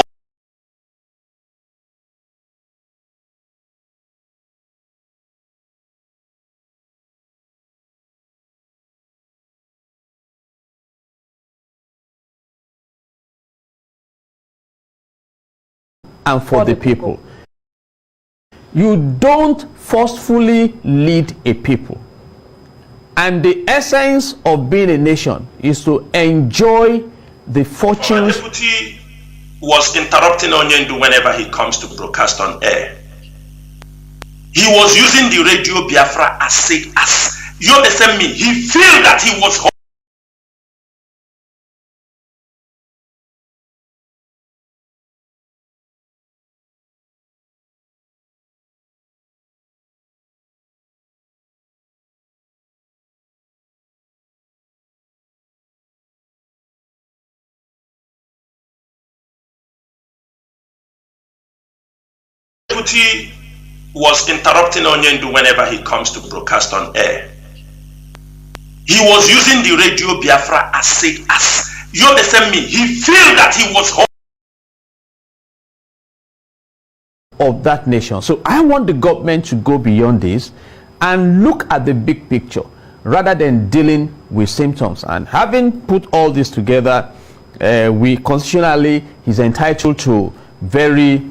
And for the people. You don't forcefully lead a people. And the essence of being a nation is to enjoy the fortunes. The deputy was interrupting Onyendu whenever he comes to broadcast on air. He was using the Radio Biafra as you understand me? He felt that he was home. Deputy was interrupting Onyendu whenever he comes to broadcast on air. He was using the Radio Biafra as you understand me? He felt that he was home. Of that nation. So I want the government to go beyond this and look at the big picture rather than dealing with symptoms. And having put all this together, We constitutionally, he's entitled to very,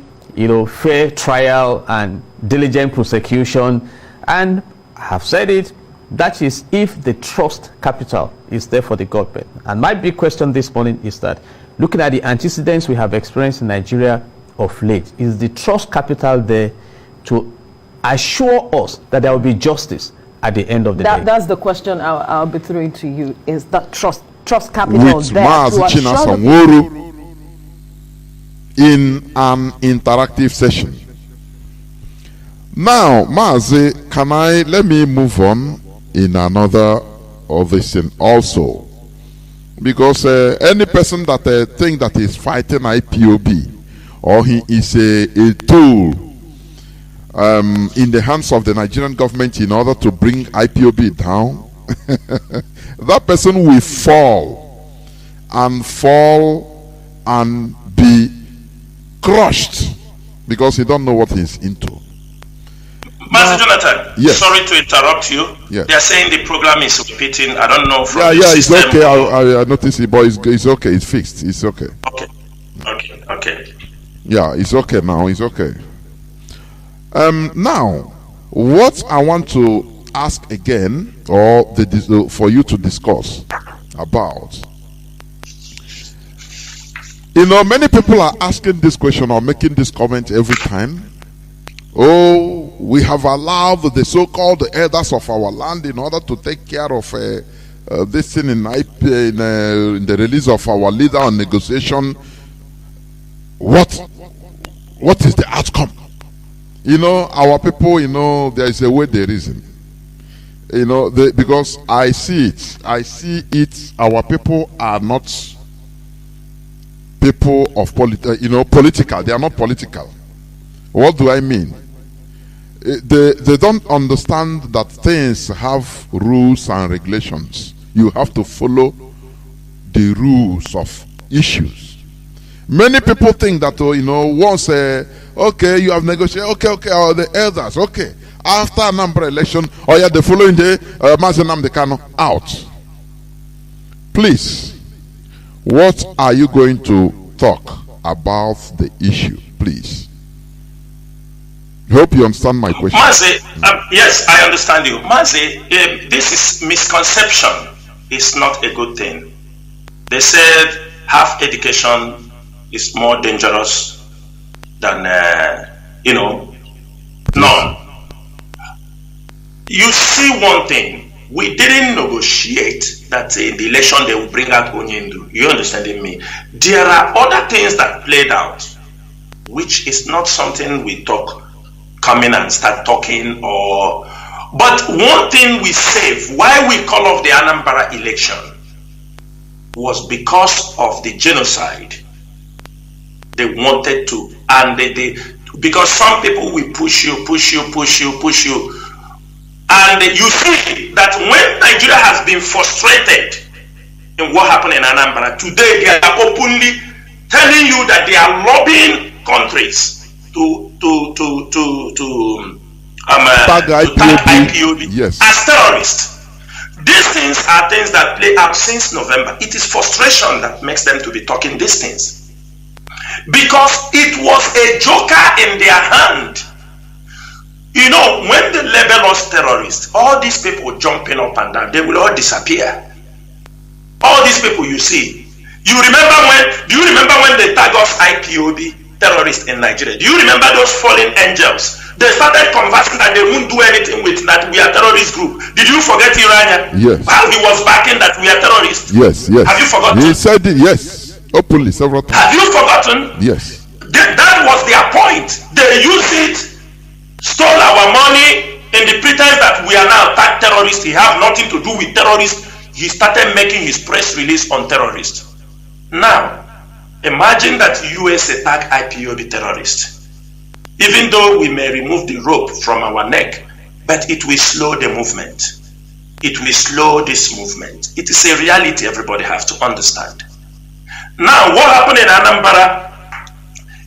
fair trial and diligent prosecution. And I have said it, that is if the trust capital is there for the government. And my big question this morning is that, looking at the antecedents we have experienced in Nigeria of late, is the trust capital there to assure us that there will be justice at the end of the day? That's the question I'll be throwing to you. Is that trust capital with there Mazi Chinasa Nworu in an interactive session? Now, Mazi, let me move on in another of this thing also, because any person that think that is fighting IPOB, or he is a tool in the hands of the Nigerian government in order to bring IPOB down, that person will fall and be crushed because he don't know what he's into. Master Jonathan, yes. Sorry to interrupt you. Yes. They are saying the program is repeating. I don't know from the system. It's okay. I noticed it, but it's okay. It's fixed. It's okay. Okay. Yeah, it's okay now. It's okay. Now, what I want to ask again, or for you to discuss about, many people are asking this question or making this comment every time. Oh, we have allowed the so-called elders of our land in order to take care of this thing in the release of our leader on negotiation. What is the outcome? Our people, there is a way they reason. Because I see it. Our people are not people of political. They are not political. What do I mean? They don't understand that things have rules and regulations. You have to follow the rules of issues. Many people think that once okay, you have negotiated, okay, or the elders, okay, after a number election, the following day, Mazi Nnamdi Kanu out. Please, what are you going to talk about the issue, please? Hope you understand my question. Mazi, yes, I understand you. Mazi, this is misconception. It's not a good thing. They said half education is more dangerous than, none. You see one thing, we didn't negotiate that in the election they will bring out Onyendu. You understanding me? There are other things that played out, which is not something we come in and start talking but one thing we saved, why we call off the Anambra election, was because of the genocide. They wanted to, and because some people will push you, and you see that when Nigeria has been frustrated in what happened in Anambra, today they are openly telling you that they are lobbying countries to tag IPOB yes, as terrorists. These things are things that play out since November. It is frustration that makes them to be talking these things, because it was a joker in their hand. When they label us terrorists, all these people jumping up and down, they will all disappear. All these people you see, do you remember when they tag us IPOB terrorists in Nigeria? Do you remember those fallen angels? They started conversing that they won't do anything with that we are terrorist group. Did you forget Irania? Yes. How he was backing that we are terrorists? Yes. Have you forgotten? He said it, yes, openly several times. Have you forgotten? Yes. That was their point. They used it, stole our money in the pretense that we are now attack terrorists. He have nothing to do with terrorists. He started making his press release on terrorists. Now, imagine that US attack IPOB terrorists. Even though we may remove the rope from our neck, but it will slow the movement. It will slow this movement. It is a reality everybody has to understand. Now, what happened in Anambra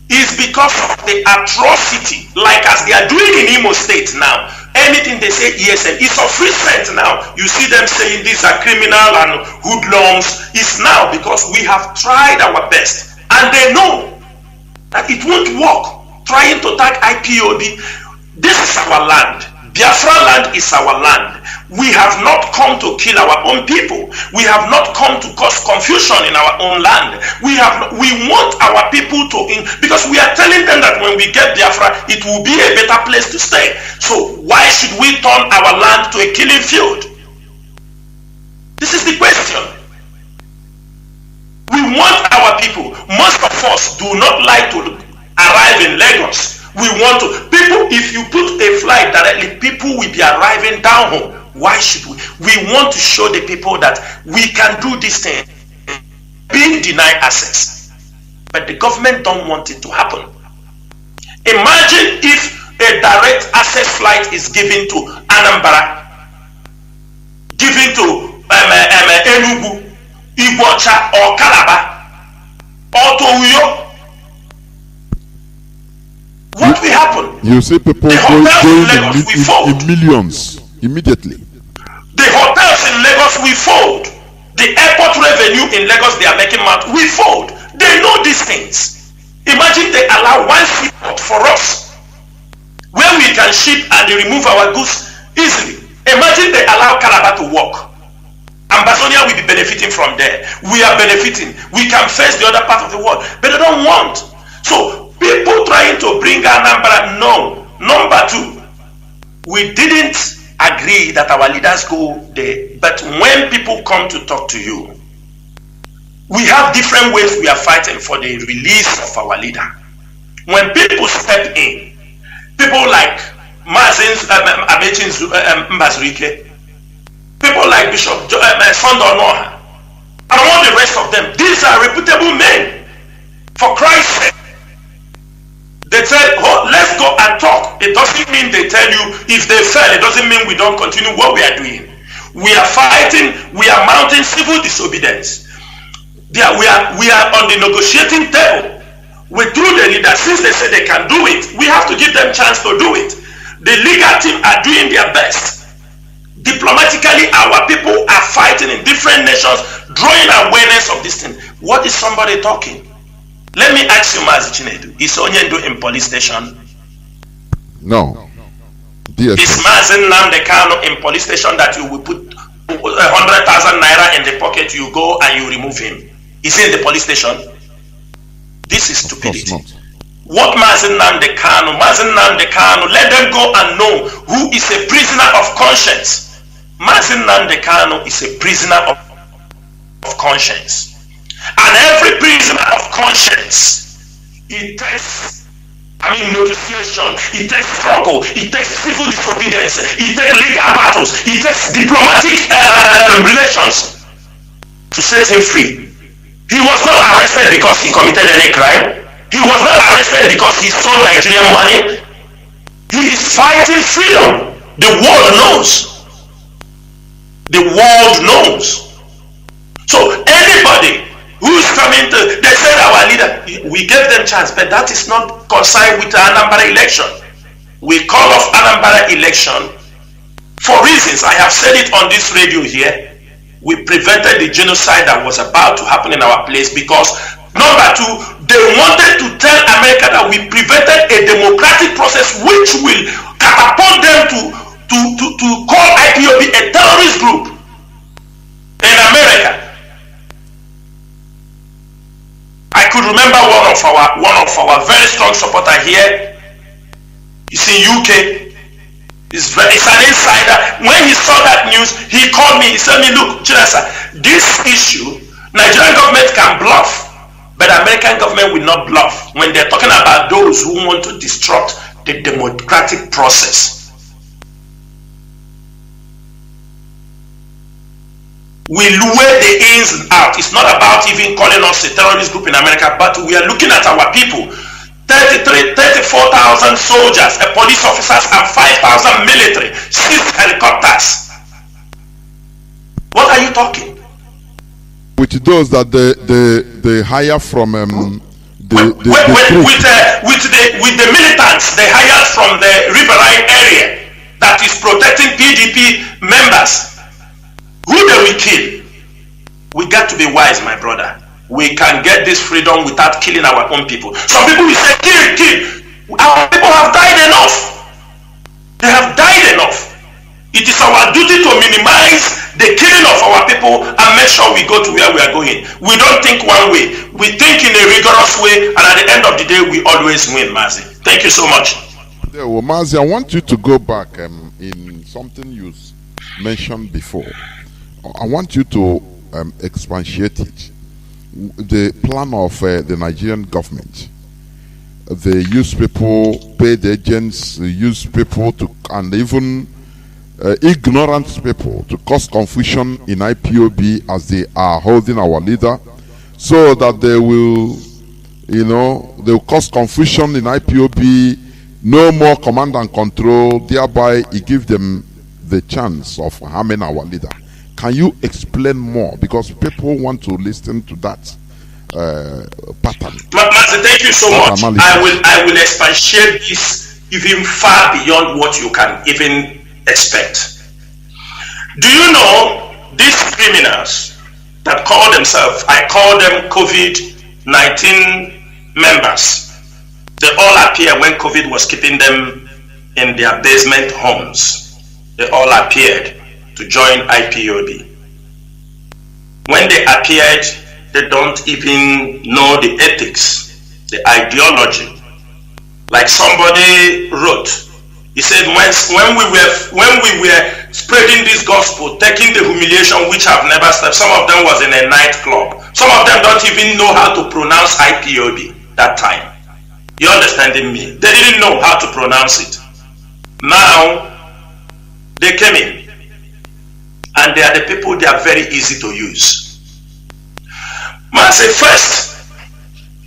is because of the atrocity, like as they are doing in Imo State now. Anything they say ESN, it's of recent now. You see them saying these are criminal and hoodlums. It's now because we have tried our best and they know that it won't work. Trying to tag IPOB, this is our land. Biafra land is our land. We have not come to kill our own people. We have not come to cause confusion in our own land. We want our people to, because we are telling them that when we get Biafra, it will be a better place to stay. So why should we turn our land to a killing field? This is the question. We want our people. Most of us do not like to arrive in Lagos. We want to, people, if you put a flight directly, people will be arriving down home. Why should we? We want to show the people that we can do this thing, being denied access. But the government don't want it to happen. Imagine if a direct access flight is given to Anambra, given to Enugu, Iguacha, or Calabar, or to Uyo. What will happen? You see people going in millions immediately. The hotels in Lagos will fold. The airport revenue in Lagos they are making money will fold. They know these things. Imagine they allow one seaport for us, where we can ship and remove our goods easily. Imagine they allow Calabar to work. Ambazonia will be benefiting from there. We are benefiting. We can face the other part of the world, but they don't want. So people trying to bring Anambra, no. Number two, we didn't agree that our leaders go there. But when people come to talk to you, we have different ways we are fighting for the release of our leader. When people step in, people like Mazi Nnamdi Kanu, people like Bishop Sunday Noha, and all the rest of them, these are reputable men. For Christ's sake, they said, oh, let's go and talk. It doesn't mean they tell you if they fail. It doesn't mean we don't continue what we are doing. We are fighting. We are mounting civil disobedience. We are on the negotiating table. Through the leaders, since they say they can do it, we have to give them chance to do it. The legal team are doing their best. Diplomatically, our people are fighting in different nations, drawing awareness of this thing. What is somebody talking? Let me ask you, Mazi Chinedu, is Onyendo in police station? No. Is Mazi Nnamdi Kanu in police station that you will put 100,000 naira in the pocket, you go and you remove him? Is he in the police station? This is stupidity. What Mazi Nnamdi Kanu, let them go and know who is a prisoner of conscience. Mazi Nnamdi Kanu is a prisoner of conscience. And every prisoner of conscience, it takes, negotiation, it takes struggle, it takes civil disobedience, it takes legal battles, it takes diplomatic relations to set him free. He was not arrested because he committed any crime. He was not arrested because he stole Nigerian money. He is fighting freedom. The world knows. The world knows. So anybody who's coming to, they said our leader, we gave them chance, but that is not concerned with the Anambra election. We call off Anambra election for reasons. I have said it on this radio here. We prevented the genocide that was about to happen in our place because, number two, they wanted to tell America that we prevented a democratic process which will catapult them to call IPOB a terrorist group in America. I could remember one of our very strong supporter here. He's in UK. He's an insider. When he saw that news, he called me. He said, look, Chinasa, this issue, Nigerian government can bluff, but American government will not bluff when they're talking about those who want to disrupt the democratic process. We weigh the ins and out. It's not about even calling us a terrorist group in America, but we are looking at our people. 34,000 soldiers, police officers, and 5,000 military, 6 helicopters. What are you talking? With those that they hire from the militants they hired from the riverine area that is protecting PDP members, who they will kill. We got to be wise, my brother. We can get this freedom without killing our own people. Some people will say, kill. Our people have died enough. They have died enough. It is our duty to minimize the killing of our people and make sure we go to where we are going. We don't think one way. We think in a rigorous way, and at the end of the day, we always win, Mazi. Thank you so much. Yeah, well, Mazi, I want you to go back in something you mentioned before. I want you to expatiate it. The plan of the Nigerian government. They use people, paid agents, use people to, and even ignorant people to cause confusion in IPOB as they are holding our leader, so that they will, they will cause confusion in IPOB, no more command and control, thereby it gives them the chance of harming our leader. Can you explain more? Because people want to listen to that pattern. Mazi, thank you so much. I will expatiate this even far beyond what you can even expect. Do you know these criminals that call themselves, I call them COVID-19 members, they all appear when COVID was keeping them in their basement homes. They all appeared to join IPOB. When they appeared, they don't even know the ethics, the ideology. Like somebody wrote, he said, when we were spreading this gospel, taking the humiliation which have never stopped, some of them was in a nightclub. Some of them don't even know how to pronounce IPOB that time. You understanding me? They didn't know how to pronounce it. Now, they came in. And they are the people, they are very easy to use. Mazi, first,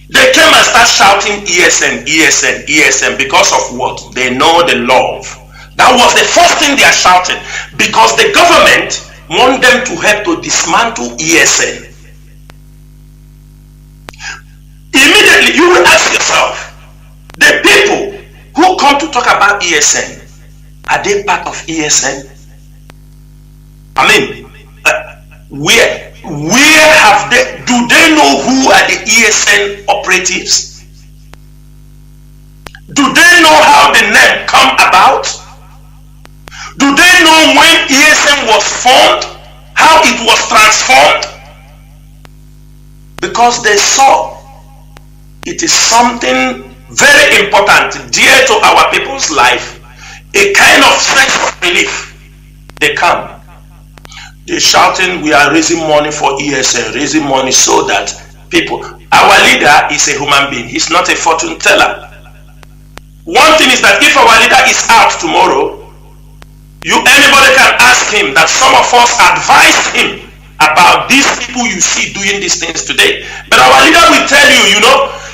they came and start shouting ESN because of what? They know the love. That was the first thing they are shouting, because the government want them to help to dismantle ESN. Immediately, you will ask yourself, the people who come to talk about ESN, are they part of ESN? I mean, where have they, do they know who are the ESN operatives? Do they know how the name come about? Do they know when ESN was formed? How it was transformed? Because they saw it is something very important, dear to our people's life, a kind of sense of relief. They come. They're shouting, we are raising money for ESN, raising money so that people, our leader is a human being. He's not a fortune teller. One thing is that if our leader is out tomorrow, anybody can ask him that some of us advised him about these people you see doing these things today. But our leader will tell you,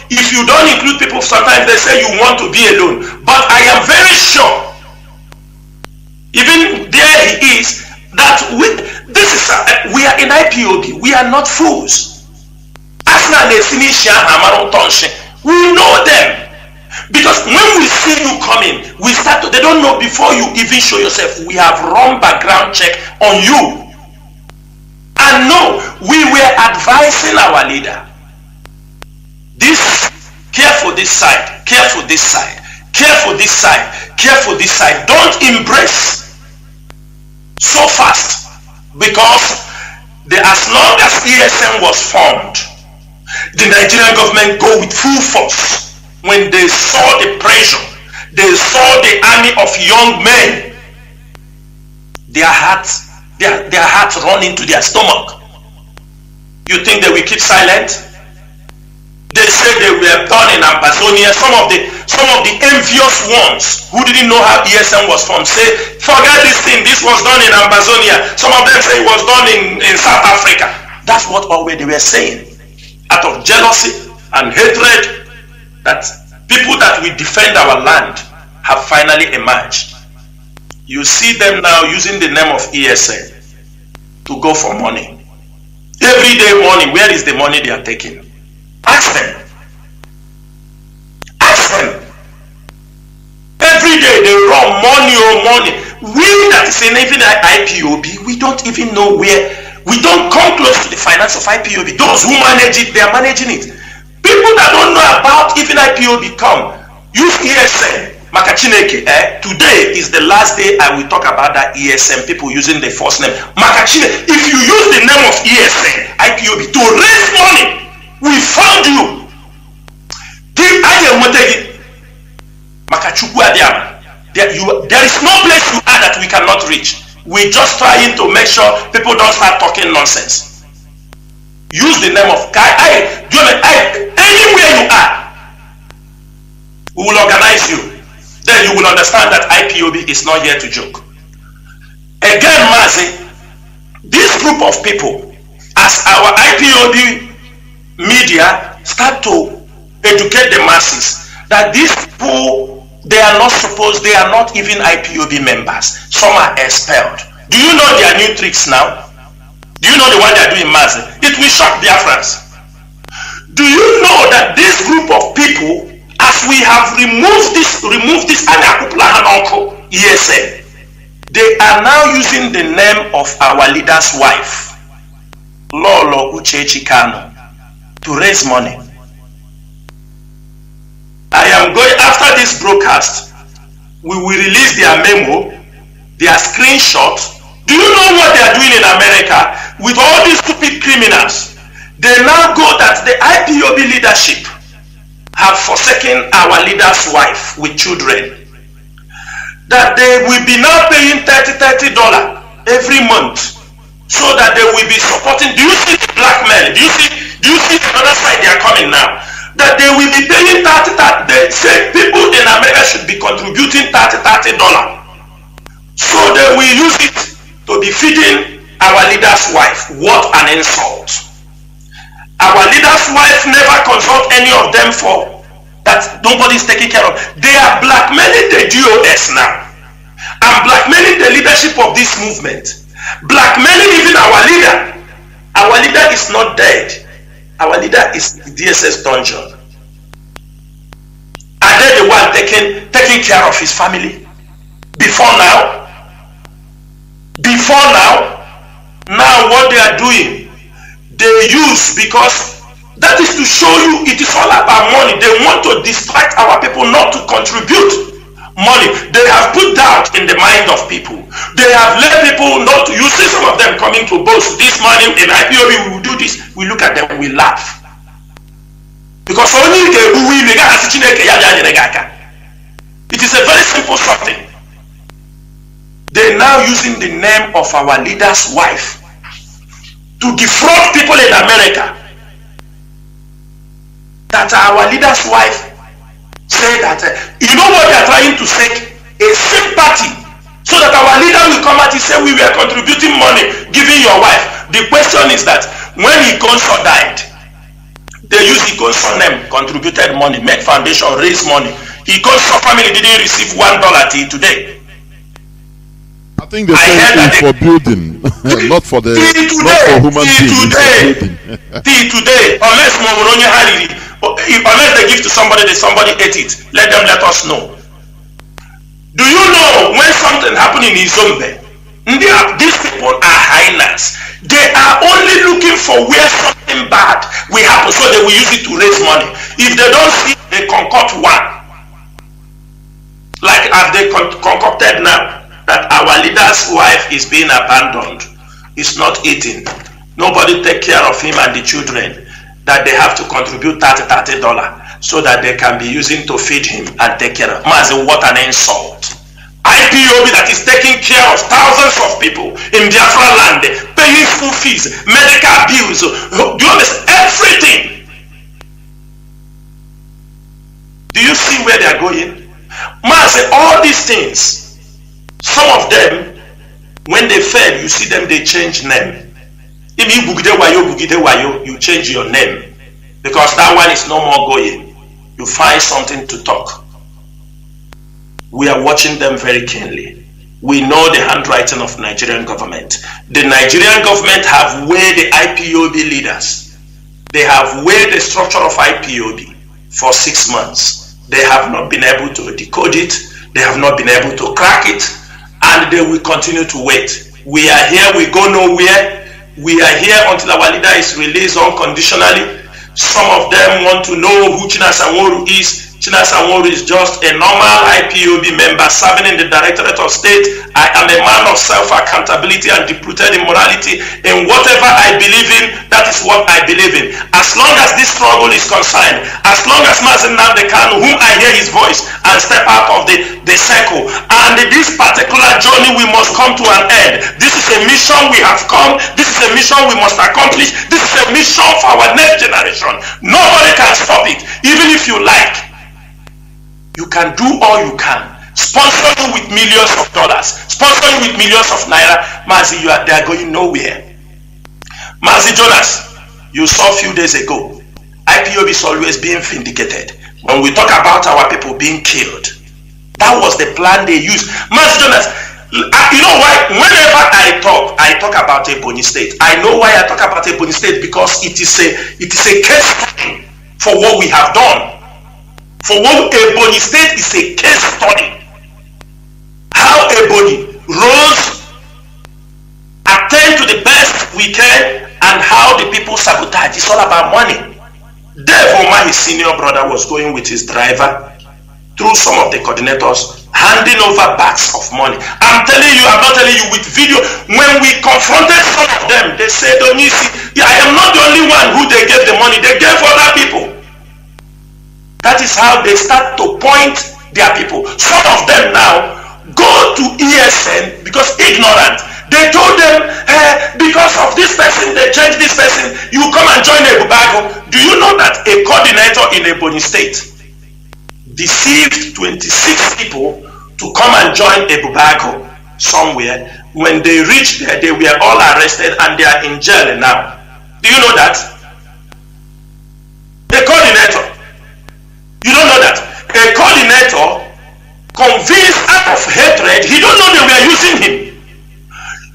if you don't include people, sometimes they say you want to be alone. But I am very sure, even there he is, that we are in IPOB. We are not fools. We know them. Because when we see you coming, they don't know before you even show yourself. We have run background check on you. And no, we were advising our leader. Careful this side, careful this side, careful this side, careful this side. Don't embrace so fast, because as long as ESN was formed, the Nigerian government go with full force. When they saw the pressure, they saw the army of young men, their hearts run into their stomach. You think they will keep silent? They said they were done in Amazonia. Some of the envious ones who didn't know how ESN was formed say, forget this thing, this was done in Amazonia. Some of them say it was done in South Africa. That's what always they were saying. Out of jealousy and hatred, that people that will defend our land have finally emerged. You see them now using the name of ESN to go for money. Everyday money, where is the money they are taking? Ask them. your money. We that is in even IPOB, we don't even know where, we don't come close to the finance of IPOB. Those who manage it, they are managing it. People that don't know about even IPOB come. Use ESN. Makachineke, today is the last day I will talk about that ESN, people using the first name. Makachineke, if you use the name of ESN, IPOB, to raise money, we found you. There is no place you are that we cannot reach. We're just trying to make sure people don't start talking nonsense. Use the name of anywhere you are, we will organize you. Then you will understand that IPOB is not here to joke. Again, Mazi, this group of people, as our IPOB media start to educate the masses, that these people, they are not even IPOB members. Some are expelled. Do you know their new tricks now? Do you know the one they are doing, Mazi? It will shock Biafrans. Do you know that this group of people, as we have removed this ESN, they are now using the name of our leader's wife, Lolo Uchechi Kanu, to raise money. I am going, after this broadcast, we will release their memo, their screenshot. Do you know what they are doing in America with all these stupid criminals? They now go that the IPOB leadership have forsaken our leader's wife with children, that they will be now paying $30 every month, so that they will be supporting. Do you see the blackmail? Do you see the other side they are coming now? That they will be paying $30. They say people in America should be contributing $30. So they will use it to be feeding our leader's wife. What an insult. Our leader's wife never consult any of them for that. Nobody's taking care of. They are blackmailing the DOS now, and blackmailing the leadership of this movement, blackmailing even our leader. Our leader is not dead. Our leader is in the DSS dungeon. Are they the one taking care of his family? Before now? Now what they are doing, they use, because that is to show you it is all about money. They want to distract our people not to contribute money. They have put doubt in the mind of people. They have let people not to use. Some of them coming to boast this money in IPOB, we will do this. We look at them, we laugh. Because only it is a very simple something. They're now using the name of our leader's wife to defraud people in America. That our leader's wife said that, you know what they are trying to say? A sympathy. So that our leader will come out and say, we were contributing money, giving your wife. The question is that when Ikonso died, they used Ikonso name, contributed money, make foundation, raise money. Ikonso family didn't receive $1 till today. I think they say it's for building, not for the human being. Till today, unless they give to somebody, somebody ate it. Let us know. Do you know when something happened in Izombe? These people are hyenas. They are only looking for where something bad will happen, so they will use it to raise money. If they don't see, they concoct one. Like as they concocted now, that our leader's wife is being abandoned, is not eating, nobody take care of him and the children, that they have to contribute $30 so that they can be using to feed him and take care of him. Mazi, what an insult. IPOB that is taking care of thousands of people in Biafra land, paying school fees, medical bills, do you understand? Everything. Do you see where they are going? Mazi, all these things, some of them, when they fail, you see them, they change name. If you change your name, because that one is no more going. You find something to talk. We are watching them very keenly. We know the handwriting of Nigerian government. The Nigerian government have weighed the IPOB leaders. They have weighed the structure of IPOB for 6 months. They have not been able to decode it, They have not been able to crack it, and they will continue to wait. We are here, we go nowhere. We are here until our leader is released unconditionally. Some of them want to know who Chinasa Nworu is. Chinasa Nworu is just a normal IPOB member serving in the Directorate of State. I am a man of self-accountability and deep-rooted in morality. In whatever I believe in, that is what I believe in. As long as this struggle is concerned, as long as Mazi Nnamdi Kanu, whom I hear his voice and step out of the circle, and this particular journey we must come to an end. This is a mission we have come. This is a mission we must accomplish. This is a mission for our next generation. Nobody can stop it, even if you like. You can do all you can. Sponsor you with millions of dollars. Sponsor you with millions of naira. Mazi, they are going nowhere. Mazi Jonas, you saw a few days ago, IPOB is always being vindicated. When we talk about our people being killed, that was the plan they used. Mazi Jonas, you know why? Whenever I talk about Ebonyi State. I know why I talk about Ebonyi State, because it is a case study for what we have done. For what Ebonyi State is a case study. How Ebonyi rose, attained to the best we can, and how the people sabotage. It's all about money. Therefore, his senior brother was going with his driver through some of the coordinators, handing over bags of money. I'm telling you, I'm not telling you with video. When we confronted some of them, they said, Onisi, I am not the only one who they gave the money. They gave other people. That is how they start to point their people. Some of them now go to ESN because ignorant. They told them, because of this person, they changed this person, you come and join Ebubago. Do you know that a coordinator in Ebonyi State deceived 26 people to come and join Ebubago somewhere? When they reached there, they were all arrested and they are in jail now. Do you know that? The coordinator. You don't know that? A coordinator convinced out of hatred, he don't know they were using him.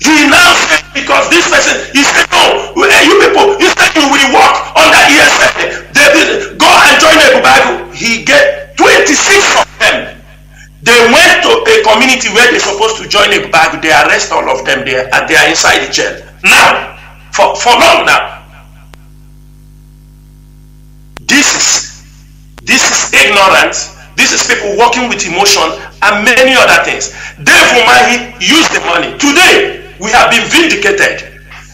He now said, because this person, he said, no, you people, you said you will work under ESN. They go and join the Bible. He get 26 of them. They went to a community where they're supposed to join the Bible. They arrest all of them there and they are inside the jail. Now, for long now. This is ignorance. This is people working with emotion and many other things. Therefore, he used the money. Today, we have been vindicated.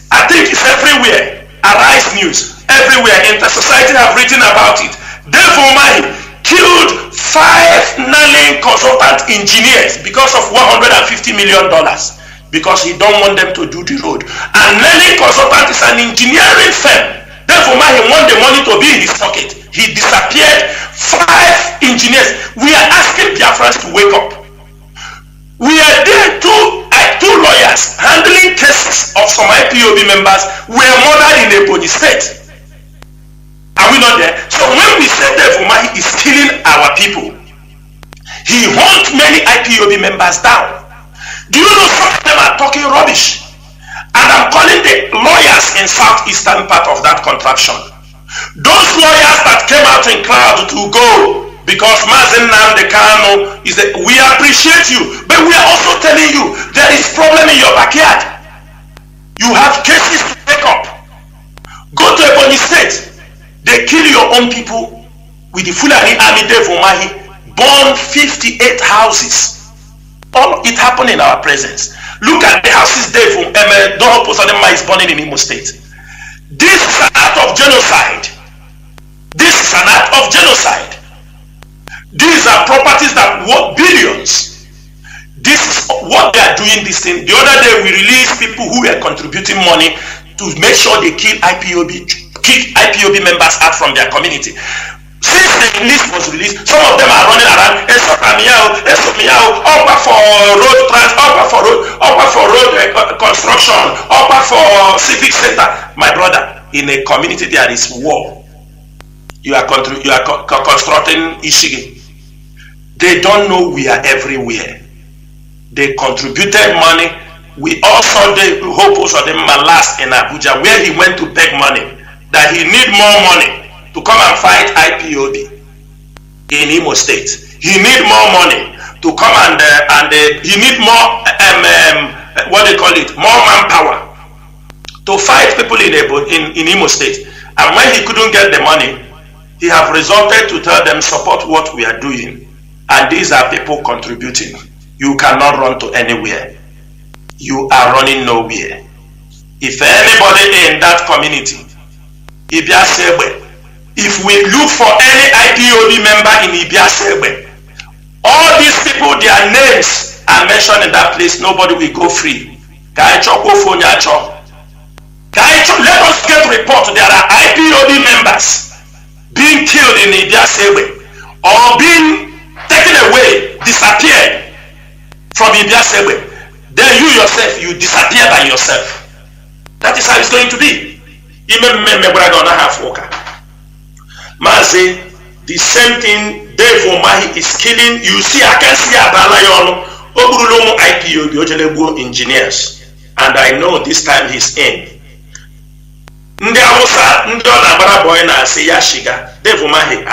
I think it's everywhere. Arise News, everywhere. Inter-Society have written about it. Therefore, he killed 5 NALIN consultant engineers because of $150 million. Because he don't want them to do the road. And NALIN consultant is an engineering firm. Therefore, he want the money to be in his pocket. He disappeared 5 engineers. We are asking Biafrans to wake up. We are there, two lawyers handling cases of some IPOB members were murdered in Ebonyi State. Are we not there? So when we say that he is killing our people, he hunts many IPOB members down. Do you know some of them are talking rubbish? And I'm calling the lawyers in southeastern part of that contraption. Those lawyers that came out in crowd to go because Mazi Nnamdi Kanu is we appreciate you, but we are also telling you there is problem in your backyard. You have cases to take up. Go to Ebonyi State. They kill your own people with the Fulani army there for Mahi. Burn 58 houses. All it happened in our presence. Look at the houses there from Doho Posadema is burning in Imo State. This is an act of genocide. This is an act of genocide. These are properties that worth billions. This is what they are doing this thing. The other day we released people who were contributing money to make sure they kick IPOB members out from their community. Since the list was released, some of them are running around over for road construction, over for civic center. My brother, in a community there is war. You are constructing Ishigi. They don't know we are everywhere. They contributed money. We also the hopes of them last in Abuja, where he went to beg money, that he need more money to come and fight IPOB in Imo State. He need more money to come and you need more what they call it, more manpower to fight people in Imo State. And when he couldn't get the money, he have resorted to tell them, support what we are doing. And these are people contributing. You cannot run to anywhere. You are running nowhere. If anybody in that community, if we look for any IPOB member in Ibiasegbe, all these people, their names are mentioned in that place, nobody will go free. Let us get report. There are IPOB members being killed in Ibiasegbe or being taken away, disappeared from Ibiasegbe. Then you yourself, you disappear by yourself. That is how it's going to be. Mazi, the same thing, Dave Omahi is killing. You see, I can see Abalayono, Oburulomo IPOB, Ojelebo engineers. And I know this time he's in. Ndị HAUSA, ndị ọ na-agbara boy na say Yashiga, Dave Omahi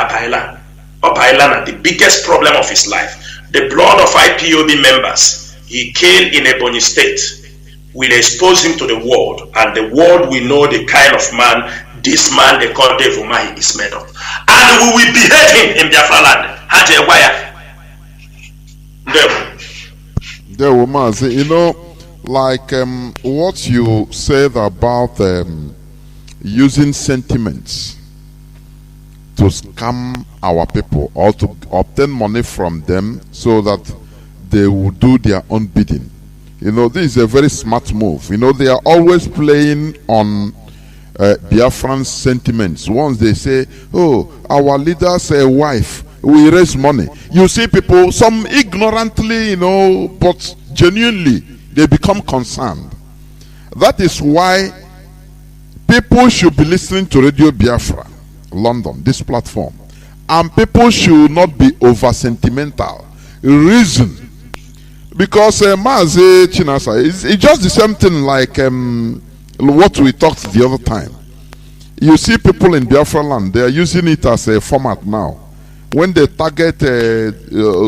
Abaila, the biggest problem of his life. The blood of IPOB members he killed in Ebonyi State will expose him to the world, and the world will know the kind of man this man they call Dave Omahi is made of. And we will behead him in Biafra land. Dave Omahi, you know, like what you said about using sentiments to scam our people or to obtain money from them so that they will do their own bidding. You know, this is a very smart move. You know, they are always playing on Biafran sentiments. Once they say, oh, our leader's wife, we raise money. You see people, some ignorantly, you know, but genuinely, they become concerned. That is why people should be listening to Radio Biafra, London, this platform. And people should not be over-sentimental. Reason. Because Mazi Chinasa, it's just the same thing like what we talked the other time. You see people in Biafra land, they are using it as a format now. When they target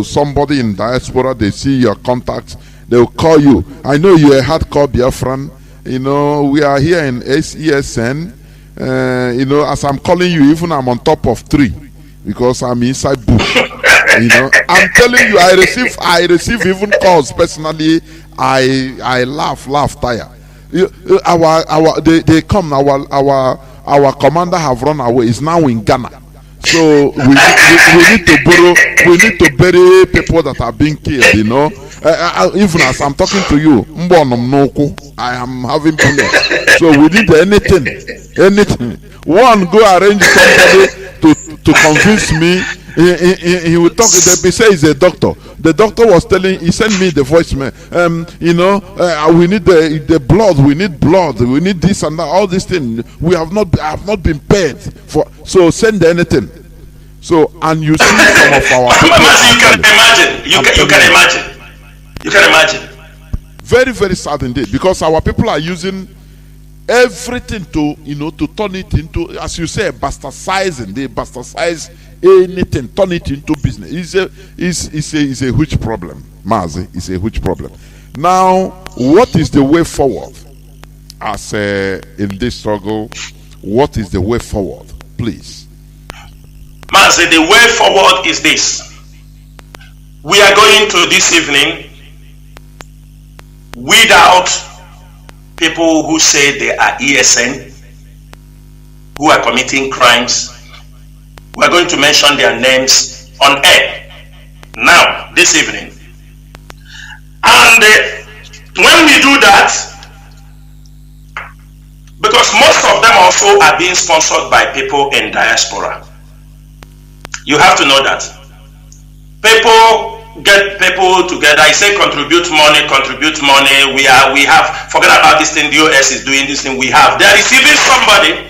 somebody in diaspora, they see your contacts, they will call you. I know you are a hardcore Biafran. You know, we are here in ESN. You know, as I'm calling you, even I'm on top of 3 because I'm inside bush. You know, I'm telling you, I receive even calls personally. I laugh tire. They come. Our commander have run away. Is now in Ghana. So we need to borrow. We need to bury people that are being killed. You know, even as I'm talking to you, I am having problem. So we need anything. One, go arrange somebody to convince me. He will talk. They say he's a doctor. The doctor was telling. He sent me the voicemail. You know, we need the blood. We need blood. We need this and that. All these things. I have not been paid for. So send anything. So and you see some of our people. You can imagine. You can imagine. Very, very sad indeed, because our people are using everything to, you know, to turn it into, as you say, bastardizing. They bastardize anything, turn it into business. It's a huge problem, Mazi. It's a huge problem. Now, what is the way forward? As in this struggle, what is the way forward, please? Mazi, the way forward is this. We are going to this evening weed out people who say they are ESN, who are committing crimes. We are going to mention their names on air now, this evening. And when we do that, because most of them also are being sponsored by people in diaspora, you have to know that. People get people together. I say contribute money. We have, forget about this thing, the US is doing this thing. There is even somebody,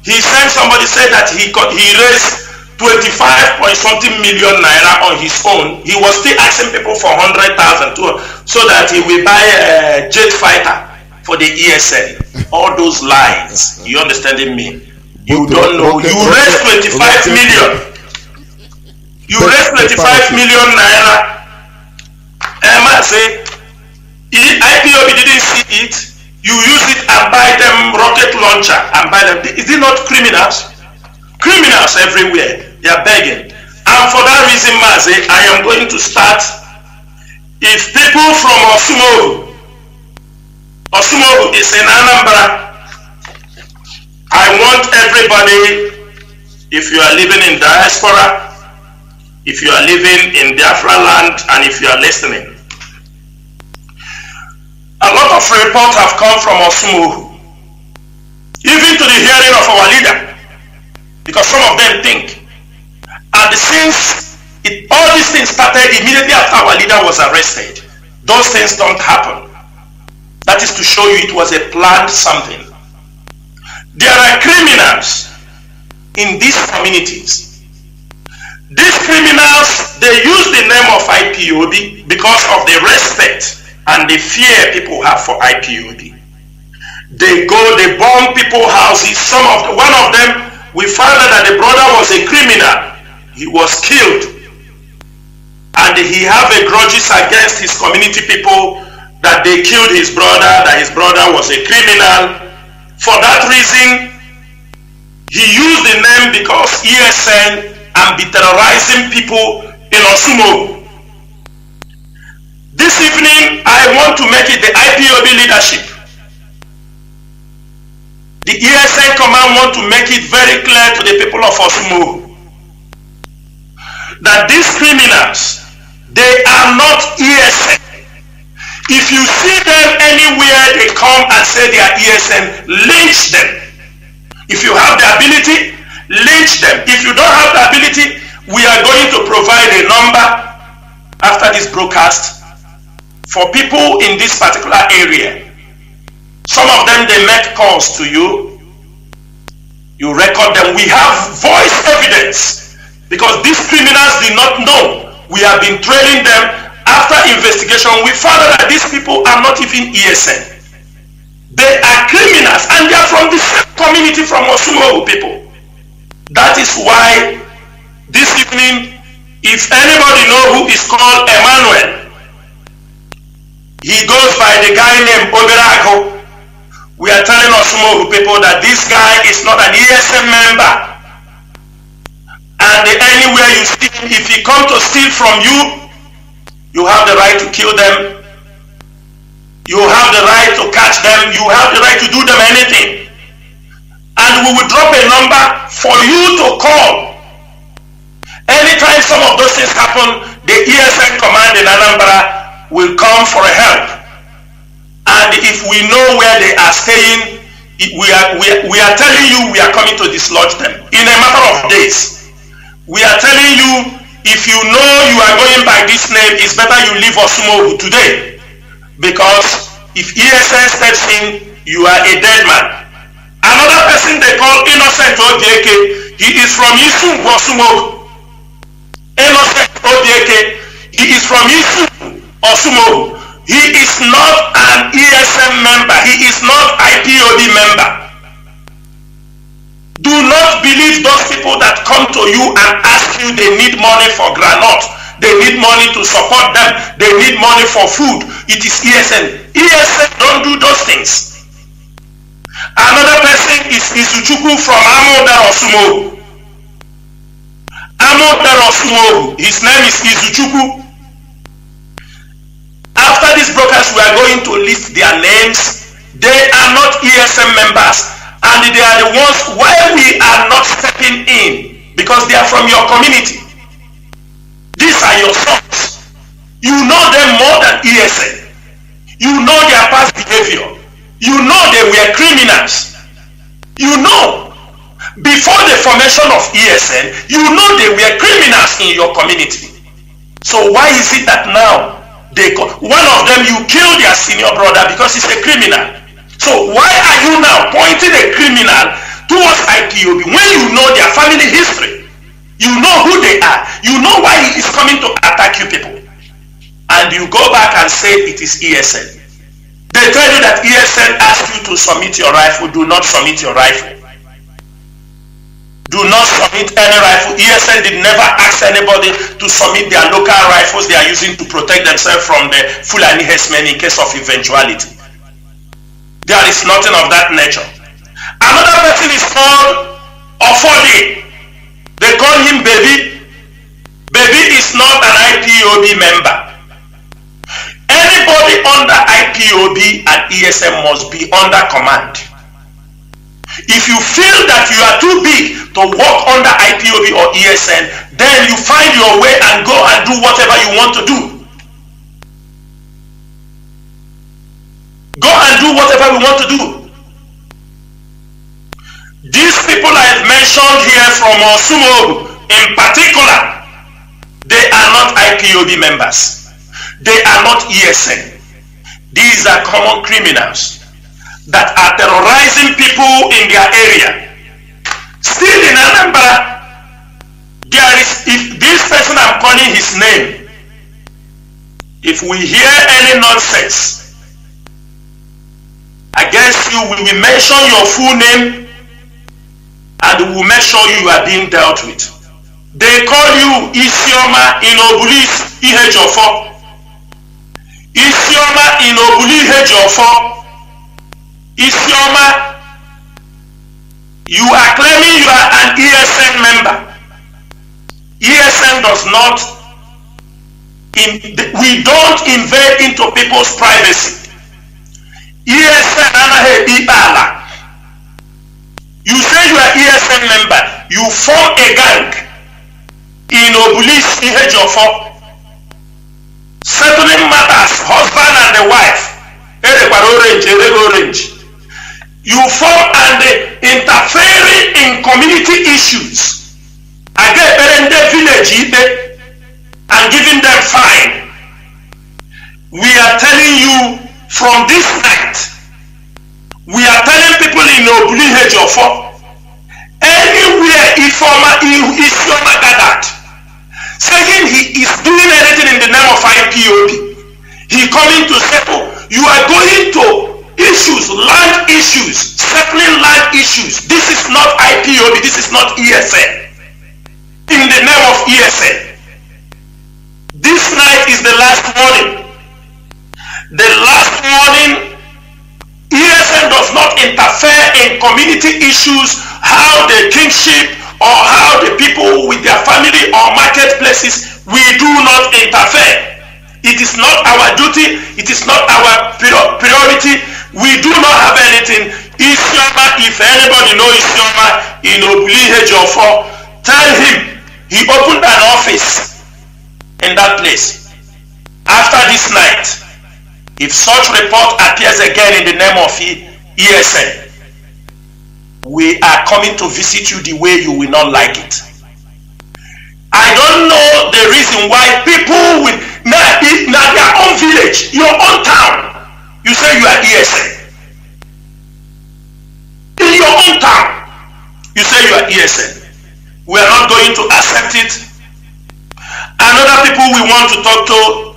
he sent somebody said that he raised 25-point-something million naira on his own. He was still asking people for 100,000 so that he will buy a jet fighter for the ESN. All those lines, you understanding me? You don't know. You raised 25 million. You raised 25 million naira Mazi, IPOB didn't see it. You use it and buy them rocket launcher and buy them. Is it not criminals? Criminals everywhere. They are begging. And for that reason, Mazi, I am going to start. If people from Osumoru is in Anambra, I want everybody, if you are living in diaspora, if you are living in Biafra land, and if you are listening, a lot of reports have come from Osumoru, even to the hearing of our leader, because some of them think, and since all these things started immediately after our leader was arrested, those things don't happen. That is to show you it was a planned something. There are criminals in these communities. These criminals, they use the name of IPOB because of the respect and the fear people have for IPOB. They go, they bomb people's houses. One of them, we found out that the brother was a criminal. He was killed. And he have a grudges against his community people that they killed his brother, that his brother was a criminal. For that reason, he used the name because ESN and be terrorizing people in Osumoru. This evening, I want to make it the IPOB leadership. The ESN command want to make it very clear to the people of Osumoru that these criminals, they are not ESN. If you see them anywhere they come and say they are ESN, lynch them. If you have the ability, lynch them. If you don't have the ability, we are going to provide a number after this broadcast for people in this particular area. Some of them, they make calls to you. You record them. We have voice evidence because these criminals did not know. We have been trailing them. After investigation, we found out that these people are not even ESN. They are criminals and they are from the same community from Osumoru people. That is why this evening, if anybody know who is called Emmanuel, he goes by the guy named Oberago. We are telling Osumoru people that this guy is not an ESN member. And anywhere you see him, if he comes to steal from you, you have the right to kill them. You have the right to catch them. You have the right to do them anything. And we will drop a number for you to call. Anytime some of those things happen, the ESN command in Anambra will come for help. And if we know where they are staying, we are telling you we are coming to dislodge them in a matter of days. We are telling you, if you know you are going by this name, it's better you leave Osumoru today. Because if ESN steps in, you are a dead man. Another person they call Innocent Obieke, he is from Isu Osumoru. Innocent Obieke, he is from Isu Osumoru. He is not an ESN member. He is not IPOB member. Do not believe those people that come to you and ask you they need money for granite. They need money to support them. They need money for food. It is ESN. ESN don't do those things. Another person is Izuchukwu from Amodara Osumoru. Amodara Osumoru. His name is Izuchukwu. After this broadcast, we are going to list their names. They are not ESN members. And they are the ones why we are not stepping in, because they are from your community. These are your sons. You know them more than ESN. You know their past behavior. You know they were criminals. You know, before the formation of ESN, you know they were criminals in your community. So why is it that now, one of them, you kill their senior brother because he's a criminal? So why are you now pointing a criminal towards IPOB when you know their family history? You know who they are. You know why he is coming to attack you people. And you go back and say it is ESN. They tell you that ESN asked you to submit your rifle. Do not submit your rifle. do not submit any rifle. ESN did never ask anybody to submit their local rifles they are using to protect themselves from the Fulani herdsmen in case of eventuality. There is nothing of that nature. Another person is called Ofodi. They call him Baby. Baby is not an IPOB member. Anybody under IPOB and ESN must be under command. If you feel that you are too big to work under IPOB or ESN, then you find your way and go and do whatever you want to do. Go and do whatever we want to do. These people I have mentioned here from Osumo in particular, they are not IPOB members. They are not ESN. These are common criminals that are terrorizing people in their area. Still in Anambra, there is, if this person I'm calling his name, if we hear any nonsense against you, we will mention your full name and we will make sure you are being dealt with. They call you Isioma Inobulis Ihejofo. Isioma Inobuli Ihejofo. Isioma, you are claiming you are an ESN member. ESN does not, we don't invade into people's privacy. ESN anahe ibala. You say you are ESN member, you form a gang in Obulis Ihejofo, settling matters, husband and the wife, orange. You form and interfering in community issues. Again, village and giving them fine. We are telling you from this night, we are telling people in Obuli Hejofo, anywhere Isioma gathered, saying he is doing anything in the name of IPOB. He coming to settle. You are going to issues, land issues, settling land issues. This is not IPOB, this is not ESN. In the name of ESN. This night is the last warning. The last warning. ESN does not interfere in community issues, how the kingship or how the people with their family or marketplaces. We do not interfere. It is not our duty, it is not our priority. We do not have anything. Isioma, if anybody knows Isioma in Obuli Hejofo, tell him he opened an office in that place. After this night, if such report appears again in the name of ESN, we are coming to visit you the way you will not like it. I don't know the reason why people with now their own village, your own town, you say you are ESN. In your own town, you say you are ESN. We are not going to accept it. Another people we want to talk to,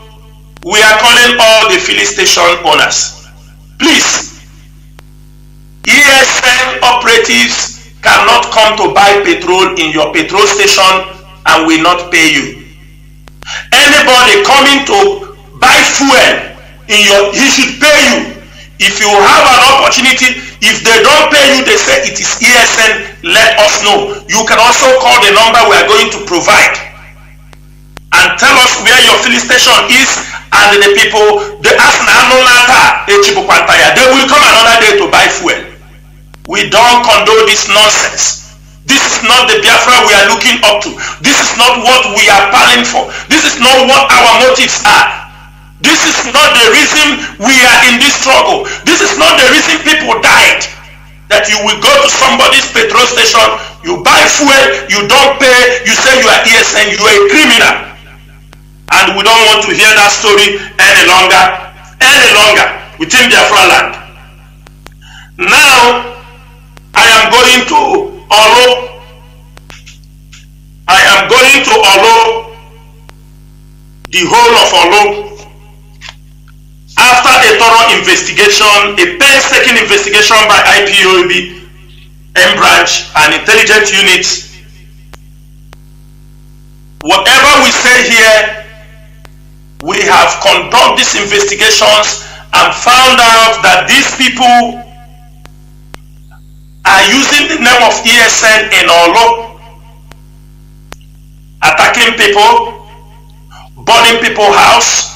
we are calling all the filling station owners. Please, ESN operatives cannot come to buy petrol in your petrol station and will not pay you. Anybody coming to buy fuel in your, he should pay you. If you have an opportunity, if they don't pay you, they say it is ESN, let us know. You can also call the number we are going to provide and tell us where your filling station is, and the people, they ask they will come another day to buy fuel. We don't condone this nonsense. This is not the Biafra we are looking up to. This is not what we are planning for. This is not what our motives are. This is not the reason we are in this struggle. This is not the reason people died. That you will go to somebody's petrol station, you buy fuel, you don't pay, you say you are ESN, you are a criminal. And we don't want to hear that story any longer within Biafra land. Now, I am going to Olo. I am going to Olo, the whole of Olo. After a thorough investigation, a painstaking investigation by IPOB, M branch, and intelligence units, Whatever we say here, we have conducted these investigations and found out that these people are using the name of ESN in Olo, attacking people, burning people's house.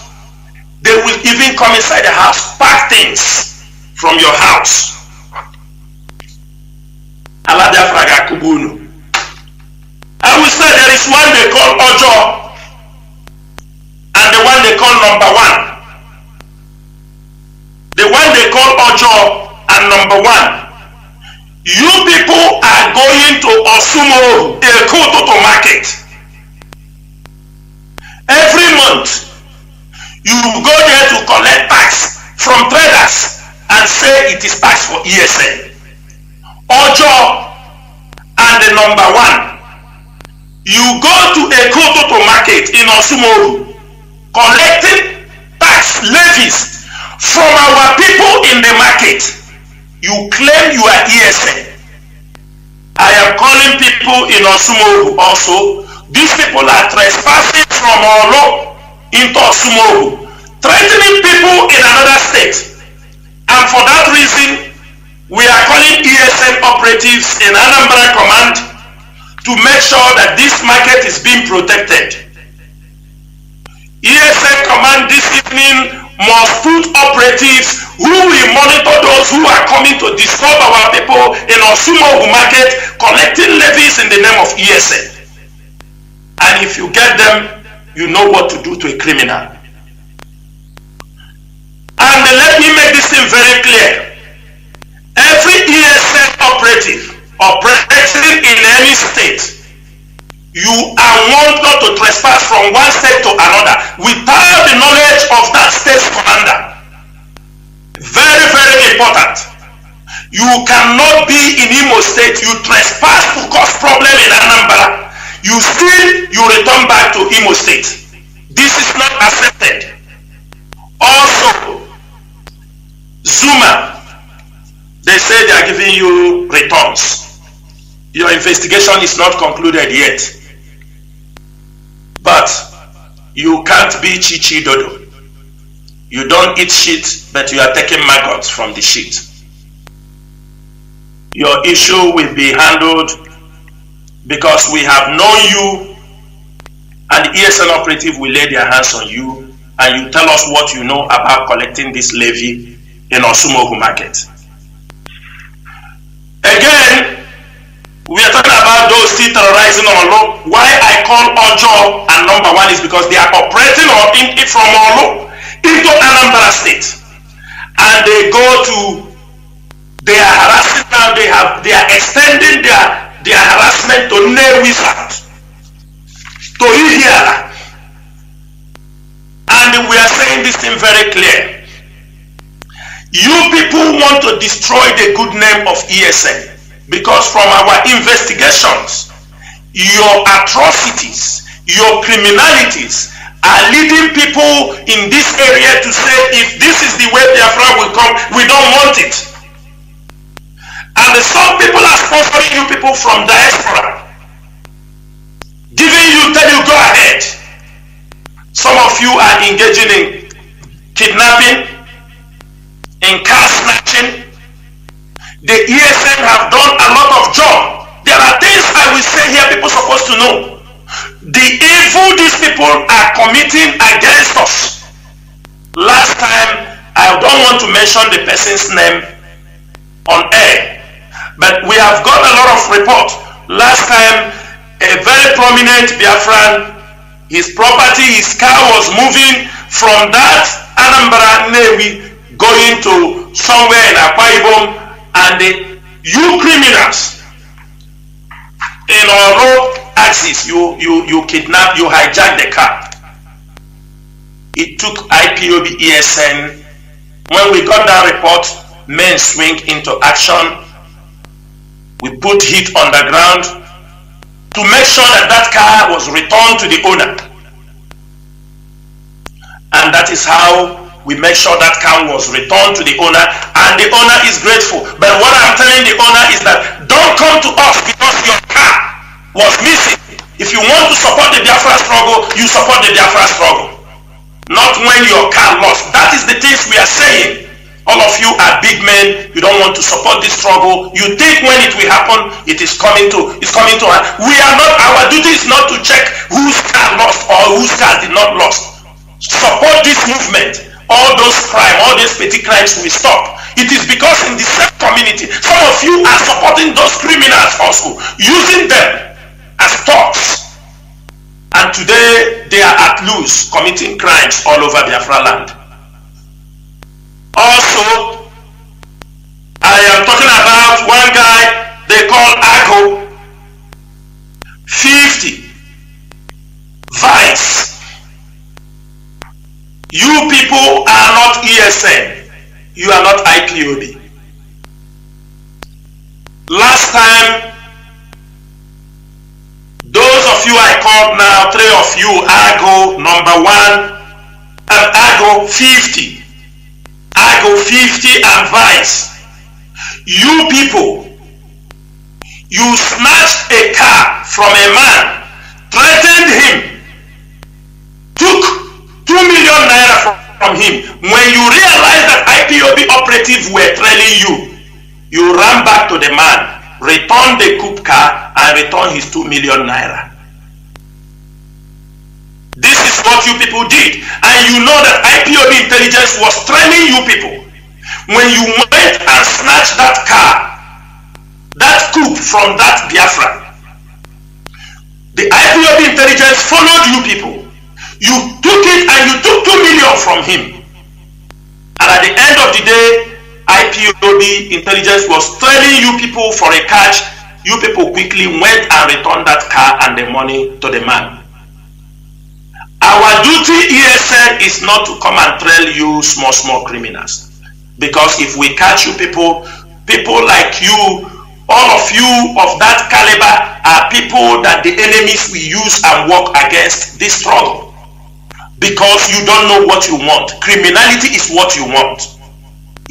They will even come inside the house, pack things from your house. I will say there is one they call Ojo and the one they call number one. The one they call Ojo and number one. You people are going to Osumo, a Kototo market. Every month, you go there to collect tax from traders and say it is tax for ESN. Ojo and the number one. You go to a Kototo market in Osumo, collecting tax levies from our people in the market. You claim you are ESN. I am calling people in Osumo also. These people are trespassing from Olo into Osumo, threatening people in another state. And for that reason, we are calling ESN operatives in Anambra Command to make sure that this market is being protected. ESN Command this evening must put operatives who will monitor those who are coming to disturb our people in Osumo market, collecting levies in the name of ESN. And if you get them, you know what to do to a criminal. And let me make this thing very clear. Every ESN operative operating in any state, you are warned not to trespass from one state to another without the knowledge of that state's commander. Very, very important. You cannot be in Imo State, you trespass to cause problem in Anambra, you return back to Imo State. This is not accepted. Also, Zuma, they say they are giving you returns. Your investigation is not concluded yet. But you can't be Chichi Dodo. You don't eat shit, but you are taking maggots from the shit. Your issue will be handled because we have known you, and the ESN operative will lay their hands on you and you tell us what you know about collecting this levy in Osumogu market. Again, we are talking about those still terrorizing Olo. Why I call Ojo and number one is because they are operating from Olo into Anambra State, and they are harassing now. They are extending their harassment to Nnewi South, to Ihiala, and we are saying this thing very clear. You people want to destroy the good name of ESN. Because from our investigations, your atrocities, your criminalities are leading people in this area to say, if this is the way Biafra will come, we don't want it. And some people are sponsoring you people from diaspora, tell you go ahead. Some of you are engaging in kidnapping, in car snatching. The ESN have done a lot of job. There are things I will say here people are supposed to know. The evil these people are committing against us. Last time, I don't want to mention the person's name on air, but we have got a lot of reports. Last time, a very prominent Biafran, his property, his car was moving from that Anambra Nnewi going to somewhere in Akwa Ibom, and you criminals in our road axis, you kidnap, you hijack the car. It took IPOB ESN. When we got that report, men swing into action. We put heat on the ground to make sure that that car was returned to the owner. And that is how we make sure that car was returned to the owner, and the owner is grateful. But what I'm telling the owner is that don't come to us because your car was missing. If you want to support the Biafra struggle, you support the Biafra struggle. Not when your car lost. That is the things we are saying. All of you are big men. You don't want to support this struggle. You think when it will happen, it's coming to. We are not. Our duty is not to check whose car lost or whose car did not lost. Support this movement. All those crimes, all these petty crimes will stop. It is because in the same community, some of you are supporting those criminals also, using them as thugs. And today they are at loose, committing crimes all over Biafra land. Also, I am talking about one guy they call Ago 50 Vice. You people are not ESN. You are not IPOB. Last time, those of you I called now, 3 of you, Ago number 1 and Ago 50. Ago 50 and Vice. You people, you snatched a car from a man, threatened him, took 2 million naira from him. When you realized that IPOB operatives were trailing you, you ran back to the man, returned the coupe car and returned his 2 million naira. This is what you people did. And you know that IPOB intelligence was training you people. When you went and snatched that car, that coupe from that Biafra, the IPOB intelligence followed you people. You took it and you took 2 million from him. And at the end of the day, IPOB intelligence was trailing you people for a catch. You people quickly went and returned that car and the money to the man. Our duty, ESN, is not to come and trail you small criminals. Because if we catch you people like you, all of you of that caliber are people that the enemies will use and work against this struggle. Because you don't know what you want. Criminality is what you want.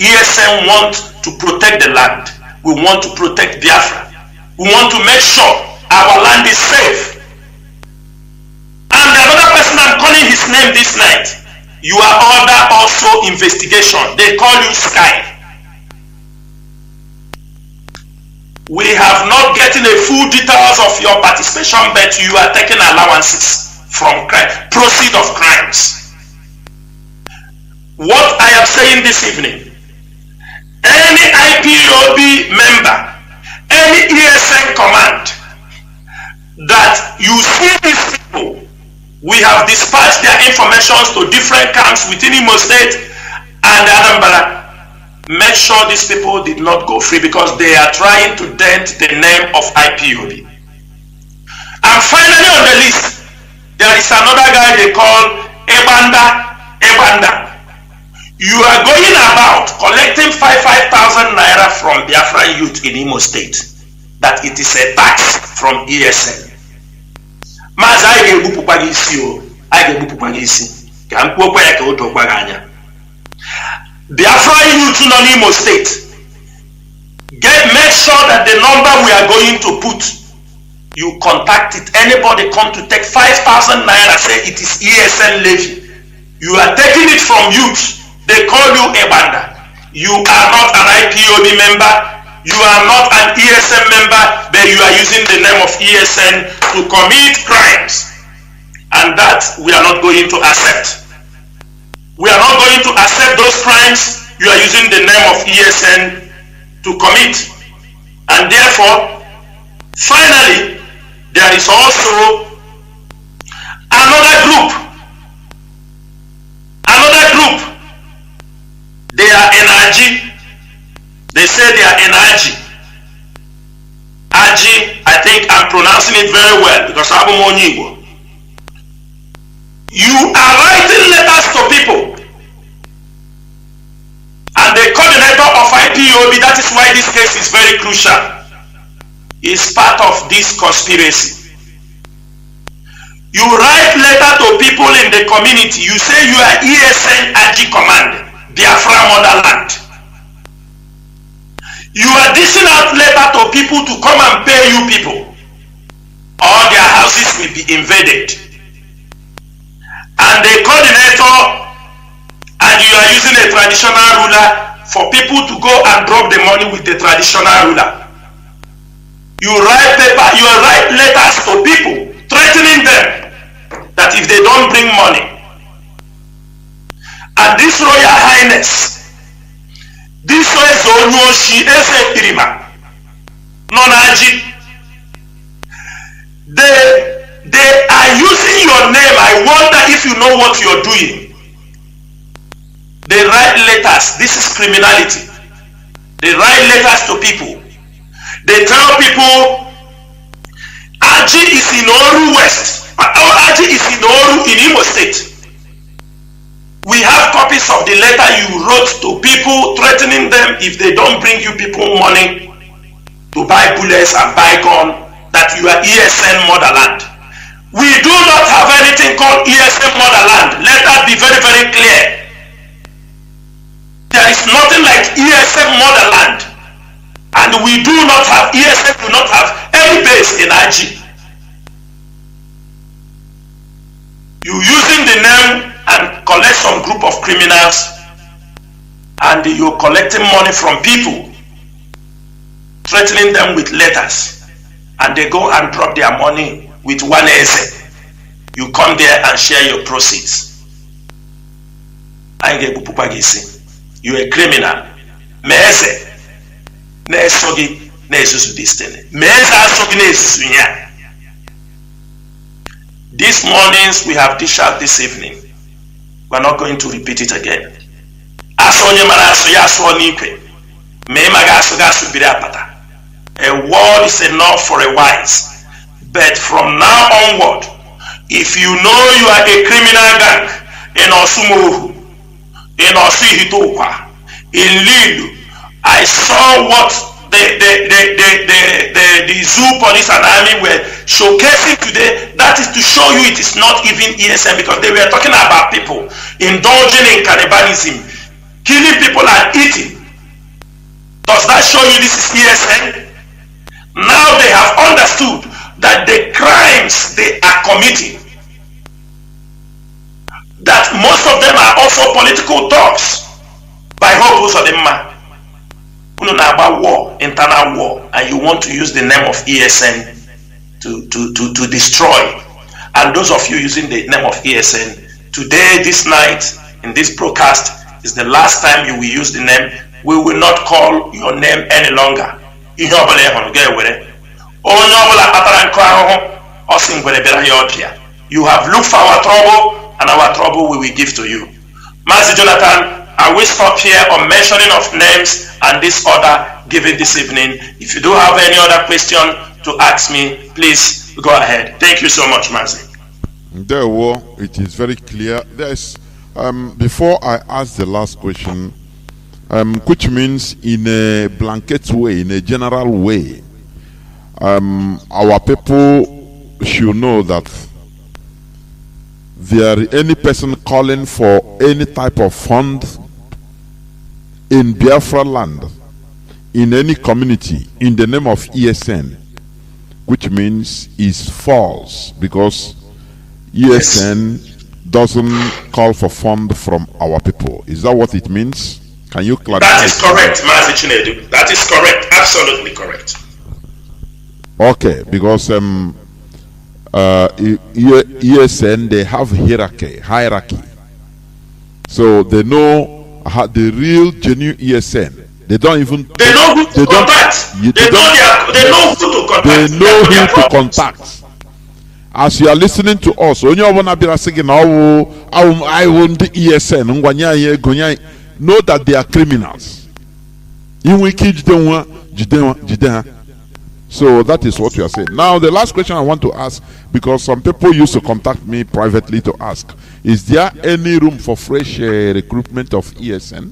ESN wants to protect the land. We want to protect Biafra. We want to make sure our land is safe. And the other person I'm calling his name this night, you are under also investigation. They call you Sky. We have not gotten a full details of your participation, but you are taking allowances from crime, proceeds of crimes. What I am saying this evening, any IPOB member, any ESN command that you see these people, we have dispatched their information to different camps within Imo State and Anambra. Make sure these people did not go free because they are trying to dent the name of IPOB. And finally on the list, there is another guy they call Ebanda. You are going about collecting 5,000 naira from Biafra youth in Imo State. That it is a tax from ESN. Mazi I ga-egbupụkwa gị isi o. I ga-egbupụkwa gị isi. Ka m kwuokwa ya ka o dokwa gị anya. Biafra youth nọ n'Imo State. Make sure that the number we are going to put, you contact it. Anybody come to take 5,000 naira, say it is ESN levy. You are taking it from youth. They call you Ebanda. You are not an IPOB member. You are not an ESN member, but you are using the name of ESN to commit crimes. And that we are not going to accept. We are not going to accept those crimes you are using the name of ESN to commit. And therefore, finally, there is also another group. They are NRG. They say they are NRG. Aji, I think I'm pronouncing it very well because I'm Igbo. You are writing letters to people. And the coordinator of IPOB, that is why this case is very crucial, is part of this conspiracy. You write letter to people in the community. You say you are ESN Aji Command, Biafra Motherland. You are dishing out letter to people to come and pay you people. All their houses will be invaded. and a coordinator, and you are using a traditional ruler for people to go and drop the money with the traditional ruler. You write letters to people threatening them that if they don't bring money. And this Royal Highness, this is Onyoshi Ese Pirima, Nonaji, they are using your name. I wonder if you know what you're doing. They write letters. This is criminality. They write letters to people. They tell people, Aji is in Oru West. Aji is in Oru in Imo State. We have copies of the letter you wrote to people threatening them if they don't bring you people money to buy bullets and buy gun, that you are ESN motherland. We do not have anything called ESN motherland. Let that be very, very clear. There is nothing like ESN motherland. And we do not have, ESN do not have any base in IG. You using the name and collect some group of criminals, and you're collecting money from people, threatening them with letters, and they go and drop their money with one essay. You come there and share your proceeds. You're a criminal. These mornings we have dished out this evening. We're not going to repeat it again. A word is enough for a wise. But from now onward, if you know you are a criminal gang in Osumuhu, in Osihitokwa, in Lilu, I saw what the zoo police and army were showcasing today. That is to show you it is not even ESN, because they were talking about people indulging in cannibalism, killing people and eating. Does that show you this is ESN? Now they have understood that the crimes they are committing, that most of them are also political talks by Hope Uzodimma. About war, internal war, and you want to use the name of ESN to destroy. And those of you using the name of ESN, today, this night, in this broadcast, is the last time you will use the name. We will not call your name any longer. You have looked for our trouble, and our trouble we will give to you. Mazi Jonathan, I will stop here on mentioning of names and this order given this evening. If you do have any other question to ask me, please go ahead. Thank you so much, Mazi. There, it is very clear. There's before I ask the last question, which means in a blanket way, in a general way, our people should know that there any person calling for any type of fund in Biafra land, in any community, in the name of ESN, which means is false, because ESN doesn't call for fund from our people. Is that what it means? Can you clarify? That is correct, Mazi Chinedu. That is correct, absolutely correct. Okay, because ESN, they have hierarchy, so they know the real genuine ESN. They don't even. They know who to contact. They know who to contact. They know who to contact. As you are listening to us, when you wanna be saying, "Oh, I want the ESN," know that they are criminals. So that is what we are saying. Now, the last question I want to ask, because some people used to contact me privately to ask, is there any room for fresh recruitment of ESN?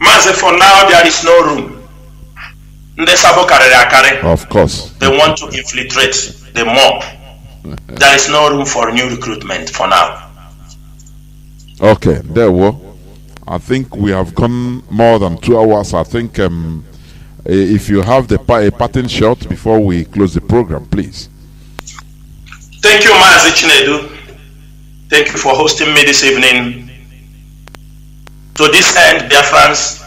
Mazi, for now, there is no room. Of course. They want to infiltrate the mob. There is no room for new recruitment for now. Okay, there we go. I think we have gone more than 2 hours. I think if you have a pattern shot before we close the program, please. Thank you, Mazi Chinedu. Thank you for hosting me this evening. To this end, dear friends,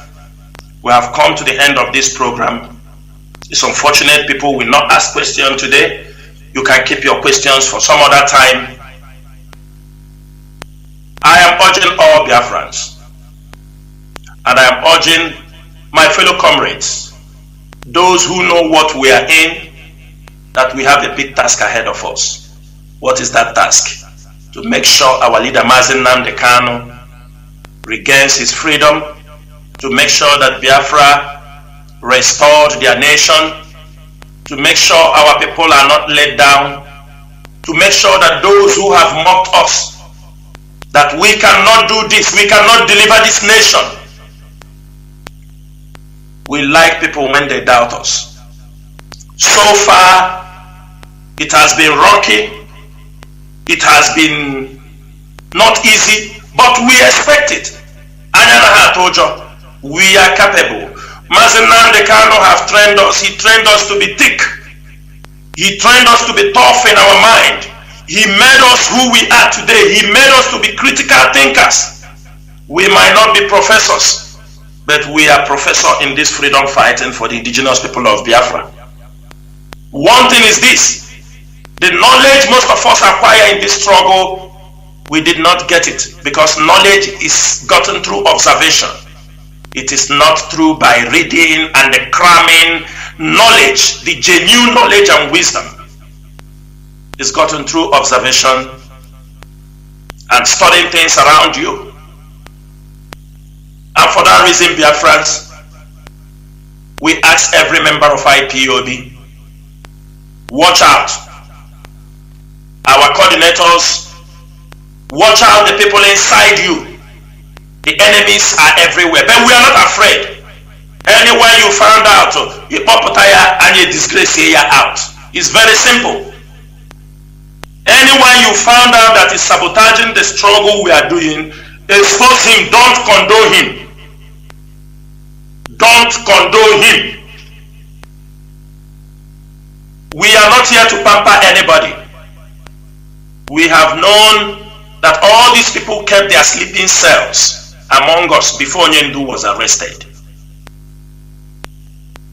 we have come to the end of this program. It's unfortunate people will not ask questions today. You can keep your questions for some other time. I am urging all Biafrans, and I am urging my fellow comrades, those who know what we are in, that we have a big task ahead of us. What is that task? To make sure our leader Mazi Nnamdi Kanu regains his freedom, to make sure that Biafra restored their nation, to make sure our people are not let down, to make sure that those who have mocked us, that we cannot do this, we cannot deliver this nation. We like people when they doubt us. So far, it has been rocky, it has been not easy, but we expect it. We are capable. Mazi Nnamdi Kanu have trained us. He trained us to be thick. He trained us to be tough in our mind. He made us who we are today. He made us to be critical thinkers. We might not be professors, but we are professors in this freedom fighting for the indigenous people of Biafra. One thing is this: the knowledge most of us acquire in this struggle, we did not get it, because knowledge is gotten through observation. It is not through by reading and the cramming. Knowledge, the genuine knowledge and wisdom, is gotten through observation and studying things around you. And for that reason, Biafrans, we ask every member of IPOB, watch out. Our coordinators, watch out the people inside you. The enemies are everywhere, but we are not afraid. Anywhere you found out, you pop and you disgrace here out. It's very simple. Anyone you found out that is sabotaging the struggle we are doing, expose him, don't condone him. Don't condone him. We are not here to pamper anybody. We have known that all these people kept their sleeping cells among us before Nyendu was arrested.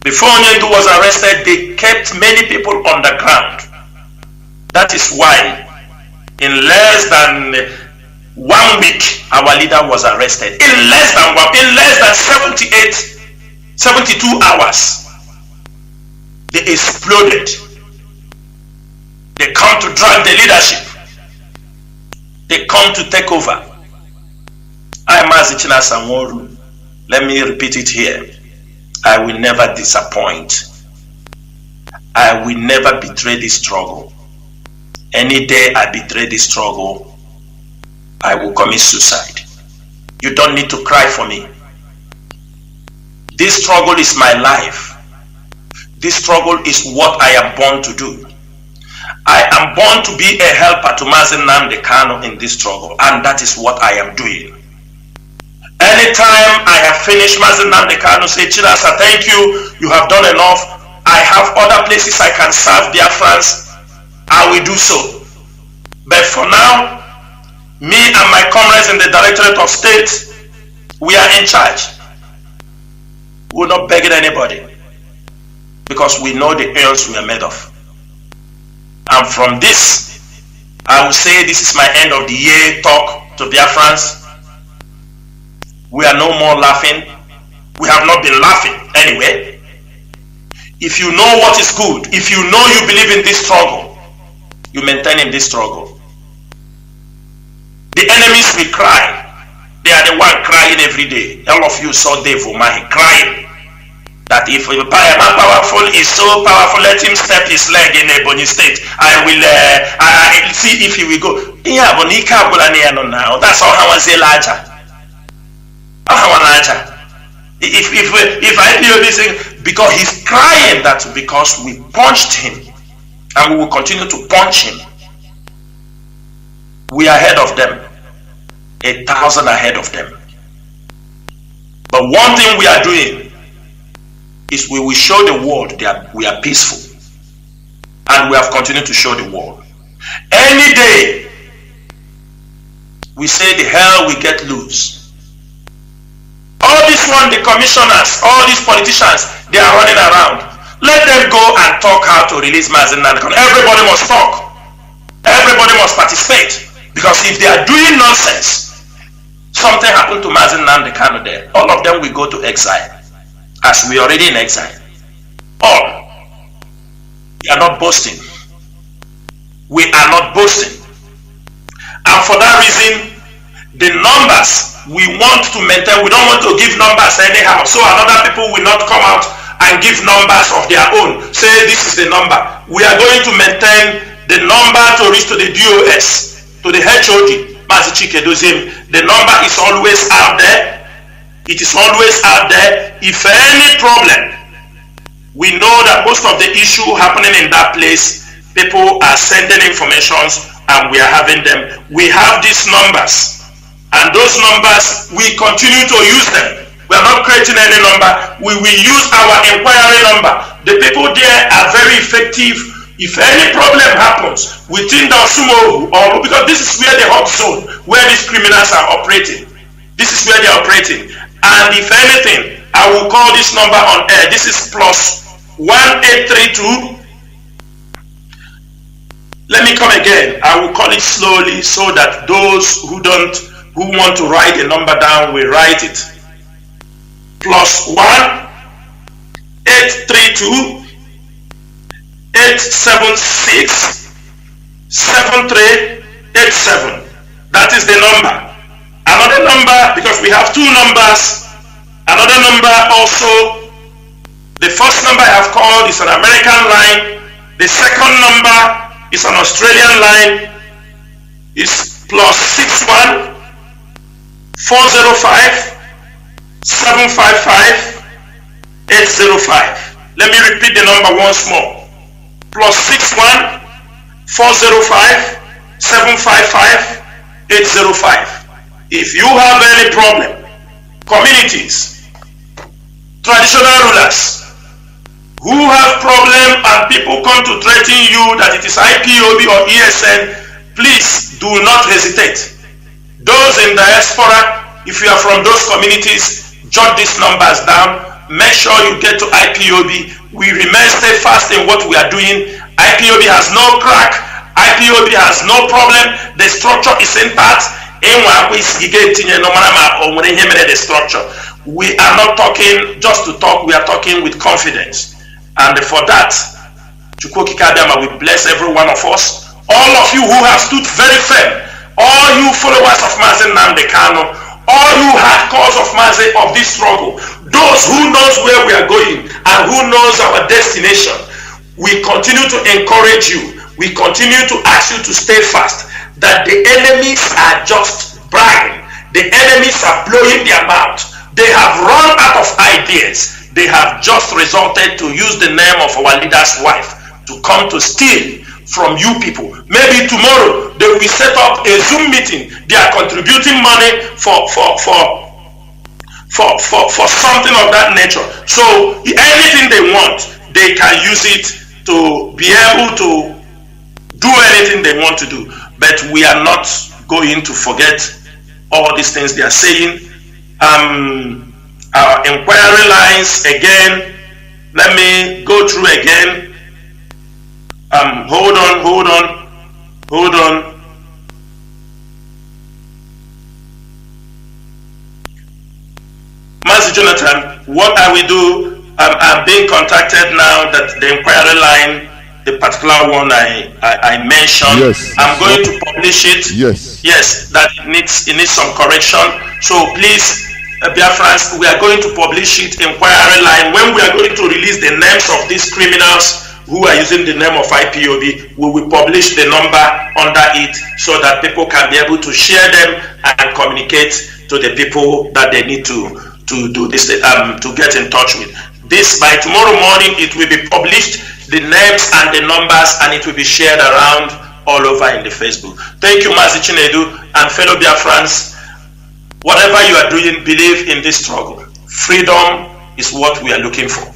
Before Nyendu was arrested, they kept many people on the ground. That is why in less than 1 week, our leader was arrested. In less than 72 hours, they exploded. They come to drag the leadership. They come to take over. I am Mazi Chinasa Nworu. Let me repeat it here. I will never disappoint. I will never betray this struggle. Any day I betray this struggle, I will commit suicide. You don't need to cry for me. This struggle is my life. This struggle is what I am born to do. I am born to be a helper to Mazi Nnamdi Kanu in this struggle, and that is what I am doing. Anytime I have finished, Mazi Nnamdi Kanu say, Chinasa, thank you, you have done enough. I have other places I can serve Biafrans. I will do so. But for now, me and my comrades in the Directorate of State, we are in charge. We will not beg anybody, because we know the ills we are made of. And from this, I will say this is my end of the year talk to Biafrans. We are no more laughing. We have not been laughing anyway. If you know what is good, if you know you believe in this struggle, you maintain in this struggle. The enemies will cry. They are the one crying every day. All of you saw Dave Umahi crying that if a man powerful is so powerful, let him step his leg in Ebonyi State. I will see if he will go. That's all I want to say, larger. If I feel this thing, because he's crying that because we punched him, and we will continue to punch him. We are ahead of them, 1,000 ahead of them. But one thing we are doing is we will show the world that we are peaceful, and we have continued to show the world. Any day, we say the hell we get loose. All this one, the commissioners, all these politicians, they are running around. Let them go and talk how to release Mazi Nnamdi Kanu. Everybody must talk. Everybody must participate. Because if they are doing nonsense, something happened to Mazi Nnamdi Kanu there. All of them will go to exile. As we are already in exile. All. We are not boasting. We are not boasting. And for that reason, the numbers we want to maintain, we don't want to give numbers anyhow. So another people will not come out and give numbers of their own. Say this is the number. We are going to maintain the number to reach to the DOS, to the HOD, Mazi Chikedozie. The number is always out there. It is always out there. If any problem, we know that most of the issue happening in that place, people are sending informations and we are having them. We have these numbers, and those numbers, we continue to use them. We are not creating any number. We will use our inquiry number. The people there are very effective. If any problem happens within the Sumo, or because this is where the hot zone, where these criminals are operating. This is where they are operating. And if anything, I will call this number on air. This is +1832. Let me come again. I will call it slowly so that those who want to write the number down will write it. +1832 876 7387. That is the number. Another number, because we have two numbers. Another number also. The first number I have called is an American line. The second number is an Australian line. It's +61 405 755 805. Let me repeat the number once more. +61 405 755 805. If you have any problem, communities, traditional rulers who have problem and people come to threaten you that it is IPOB or ESN, please do not hesitate. Those in diaspora, if you are from those communities, jot these numbers down. Make sure you get to IPOB. We remain steadfast in what we are doing. IPOB has no crack. IPOB has no problem. The structure is intact. The structure. We are not talking just to talk. We are talking with confidence. And for that, we bless every one of us. All of you who have stood very firm. All you followers of Mazi Nnamdi Kanu. All you have cause of Mazi of this struggle. Those who knows where we are going and who knows our destination, we continue to encourage you. We continue to ask you to stay fast. That the enemies are just bragging. The enemies are blowing their mouth. They have run out of ideas. They have just resorted to use the name of our leader's wife to come to steal from you people. Maybe tomorrow they will set up a Zoom meeting. They are contributing money for something of that nature. So anything they want, they can use it to be able to do anything they want to do. But we are not going to forget all these things they are saying. Our inquiry lines again. Let me go through again. Hold on. Mazi Jonathan, what I will do, I'm being contacted now that the inquiry line, the particular one I mentioned, yes, I'm going to publish it. Yes, that it needs some correction. So please, Biafrans, we are going to publish it, inquiry line. When we are going to release the names of these criminals who are using the name of IPOB, we will publish the number under it so that people can be able to share them and communicate to the people that they need to do this, to get in touch with. This, by tomorrow morning, it will be published, the names and the numbers, and it will be shared around all over in the Facebook. Thank you, Mazi Chinedu and fellow Biafrans. Whatever you are doing, believe in this struggle. Freedom is what we are looking for.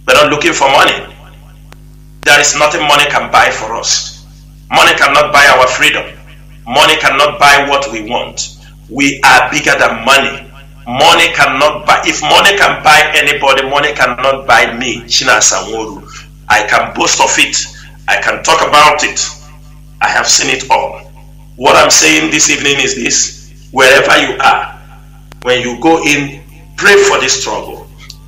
We're not looking for money. There is nothing money can buy for us. Money cannot buy our freedom. Money cannot buy what we want. We are bigger than money. Money cannot buy. If money can buy anybody, money cannot buy me, Chinasa Nworu. I can boast of it. I can talk about it. I have seen it all. What I'm saying this evening is this: wherever you are, when you go in, pray for this struggle.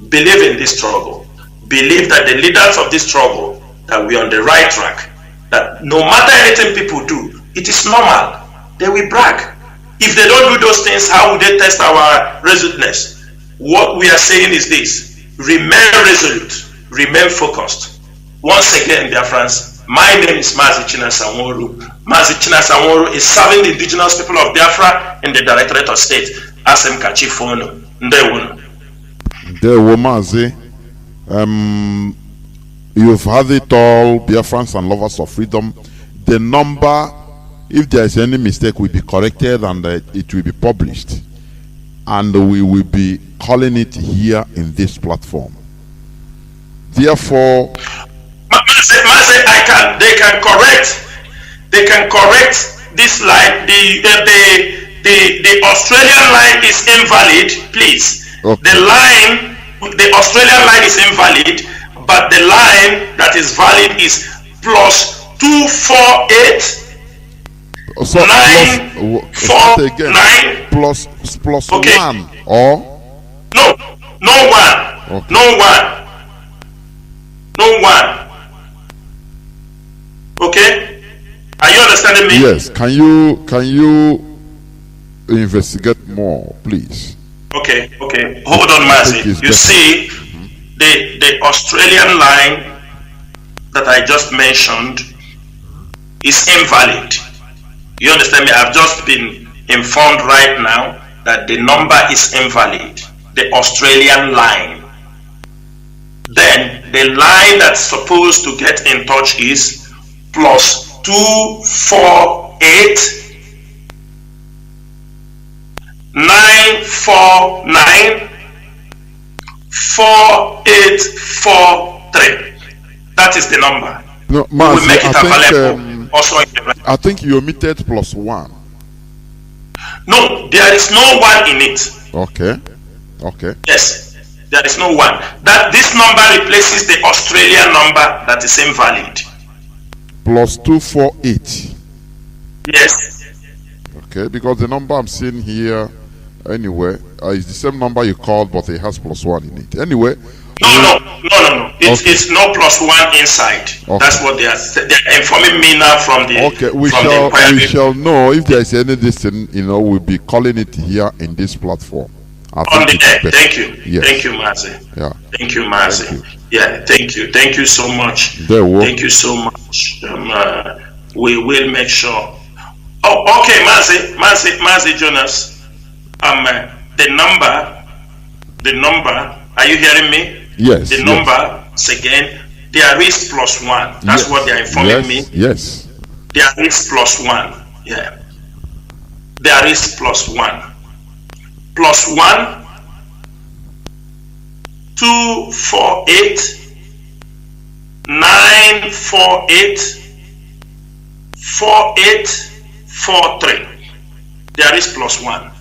Believe in this struggle. Believe that the leaders of this struggle, that we are on the right track. That no matter anything people do, it is normal. They will brag. If they don't do those things, how would they test our resoluteness? What we are saying is this: remain resolute, remain focused. Once again, dear friends, my name is Mazi Chinasa Nworu. Mazi Chinasa Nworu is serving the indigenous people of Biafra in the Directorate of State. Asem Kachifono. Ndewono. Ndewo Mazi. You've had it all, Biafrans and lovers of freedom. The number, if there is any mistake, will be corrected and it will be published. And we will be calling it here in this platform. Therefore, Mazi, they can correct this line. The Australian line is invalid, please. Okay. The Australian line is invalid, but the line that is valid is +248 so 949 plus okay. 1 or no one. Okay. No one. Okay, are you understanding me? Yes. Can you investigate more, please? Okay. Hold on, Mazi. You see, the Australian line that I just mentioned is invalid. You understand me? I've just been informed right now that the number is invalid. The Australian line. Then the line that's supposed to get in touch is +248 949 4843. That is the number. No, we will make it available. I think you omitted +1. No, there is no one in it. Okay. Yes, there is no one. That this number replaces the Australian number that is invalid. +248. Yes. Okay, because the number I'm seeing here, anyway, is the same number you called, but it has +1 in it. Anyway. No. It's no +1 inside. Okay. That's what they're informing me now from the. Okay, we shall know if there is any distance. We'll be calling it here in this platform. On the air. Thank you. Yes. Thank you, Mazi. Yeah. Thank you, Mazi. Yeah. Thank you. Thank you so much. Thank you so much. We will make sure. Oh, okay, Mazi Jonas. The number. Are you hearing me? Yes. The number again. There is +1. That's what they are informing me. Yes. There is +1. Yeah. There is +1. +1 248 948 4843. There is +1.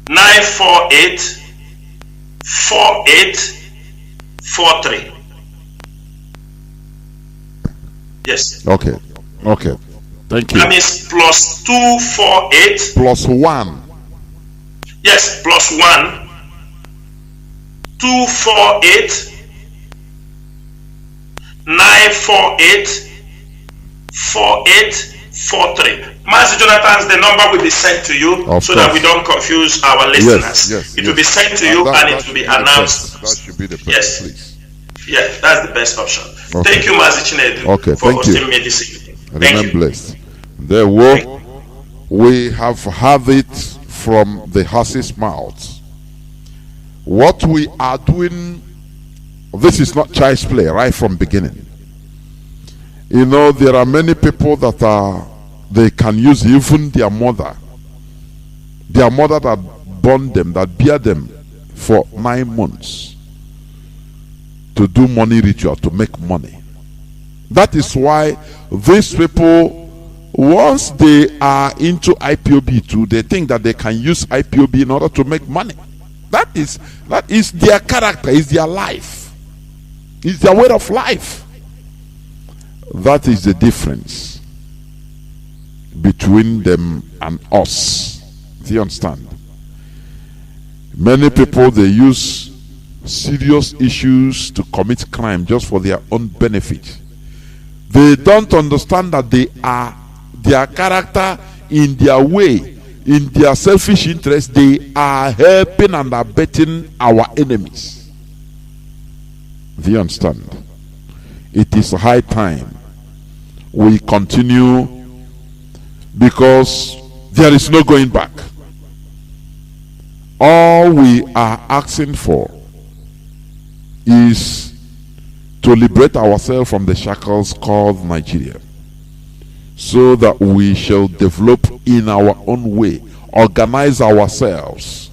Nine 48 4843. Yes. Okay. Thank you. That means +248 +1. Yes, +1 248 948 4843. Mazi Jonathan, the number will be sent to you so that we don't confuse our listeners. It will be sent to you and it will be announced. That should be the best, please. Yeah, that's the best option. Okay. Thank you, Mazi Chinedu, for hosting me this evening. Remain blessed. We have had it from the horse's mouth. What we are doing, this is not child's play right from beginning. There are many people that they can use even their mother that born them, that bear them for 9 months to do money ritual, to make money. That is why these people, once they are into IPOB too, they think that they can use IPOB in order to make money. That is their character, is their life, is their way of life. That is the difference between them and us. Do you understand? Many people, they use serious issues to commit crime just for their own benefit. They don't understand that they are their character, in their way, in their selfish interest, they are helping and abetting our enemies. Do you understand? It is high time we continue, because there is no going back. All we are asking for is to liberate ourselves from the shackles called Nigeria, so that we shall develop in our own way, organize ourselves,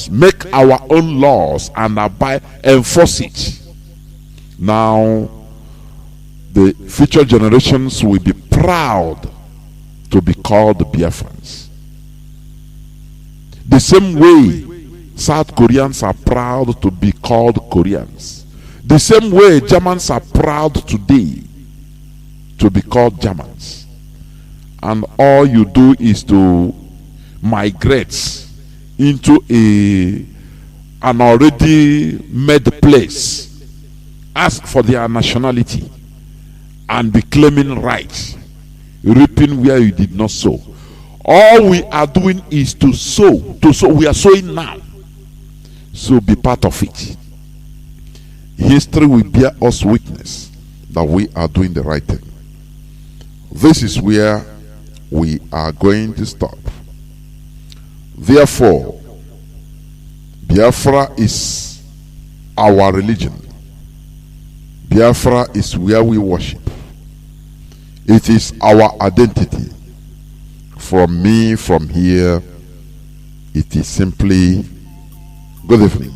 make our own laws and enforce it. Now the future generations will be proud to be called Biafrans. The same way South Koreans are proud to be called Koreans. The same way Germans are proud today to be called Germans. And all you do is to migrate into an already made place, ask for their nationality, and be claiming rights, reaping where you did not sow. All we are doing is to sow. We are sowing now. So be part of it. History will bear us witness that we are doing the right thing. This is where we are going to stop. Therefore, Biafra is our religion. Biafra is where we worship. It is our identity. From me, from here, it is simply good evening.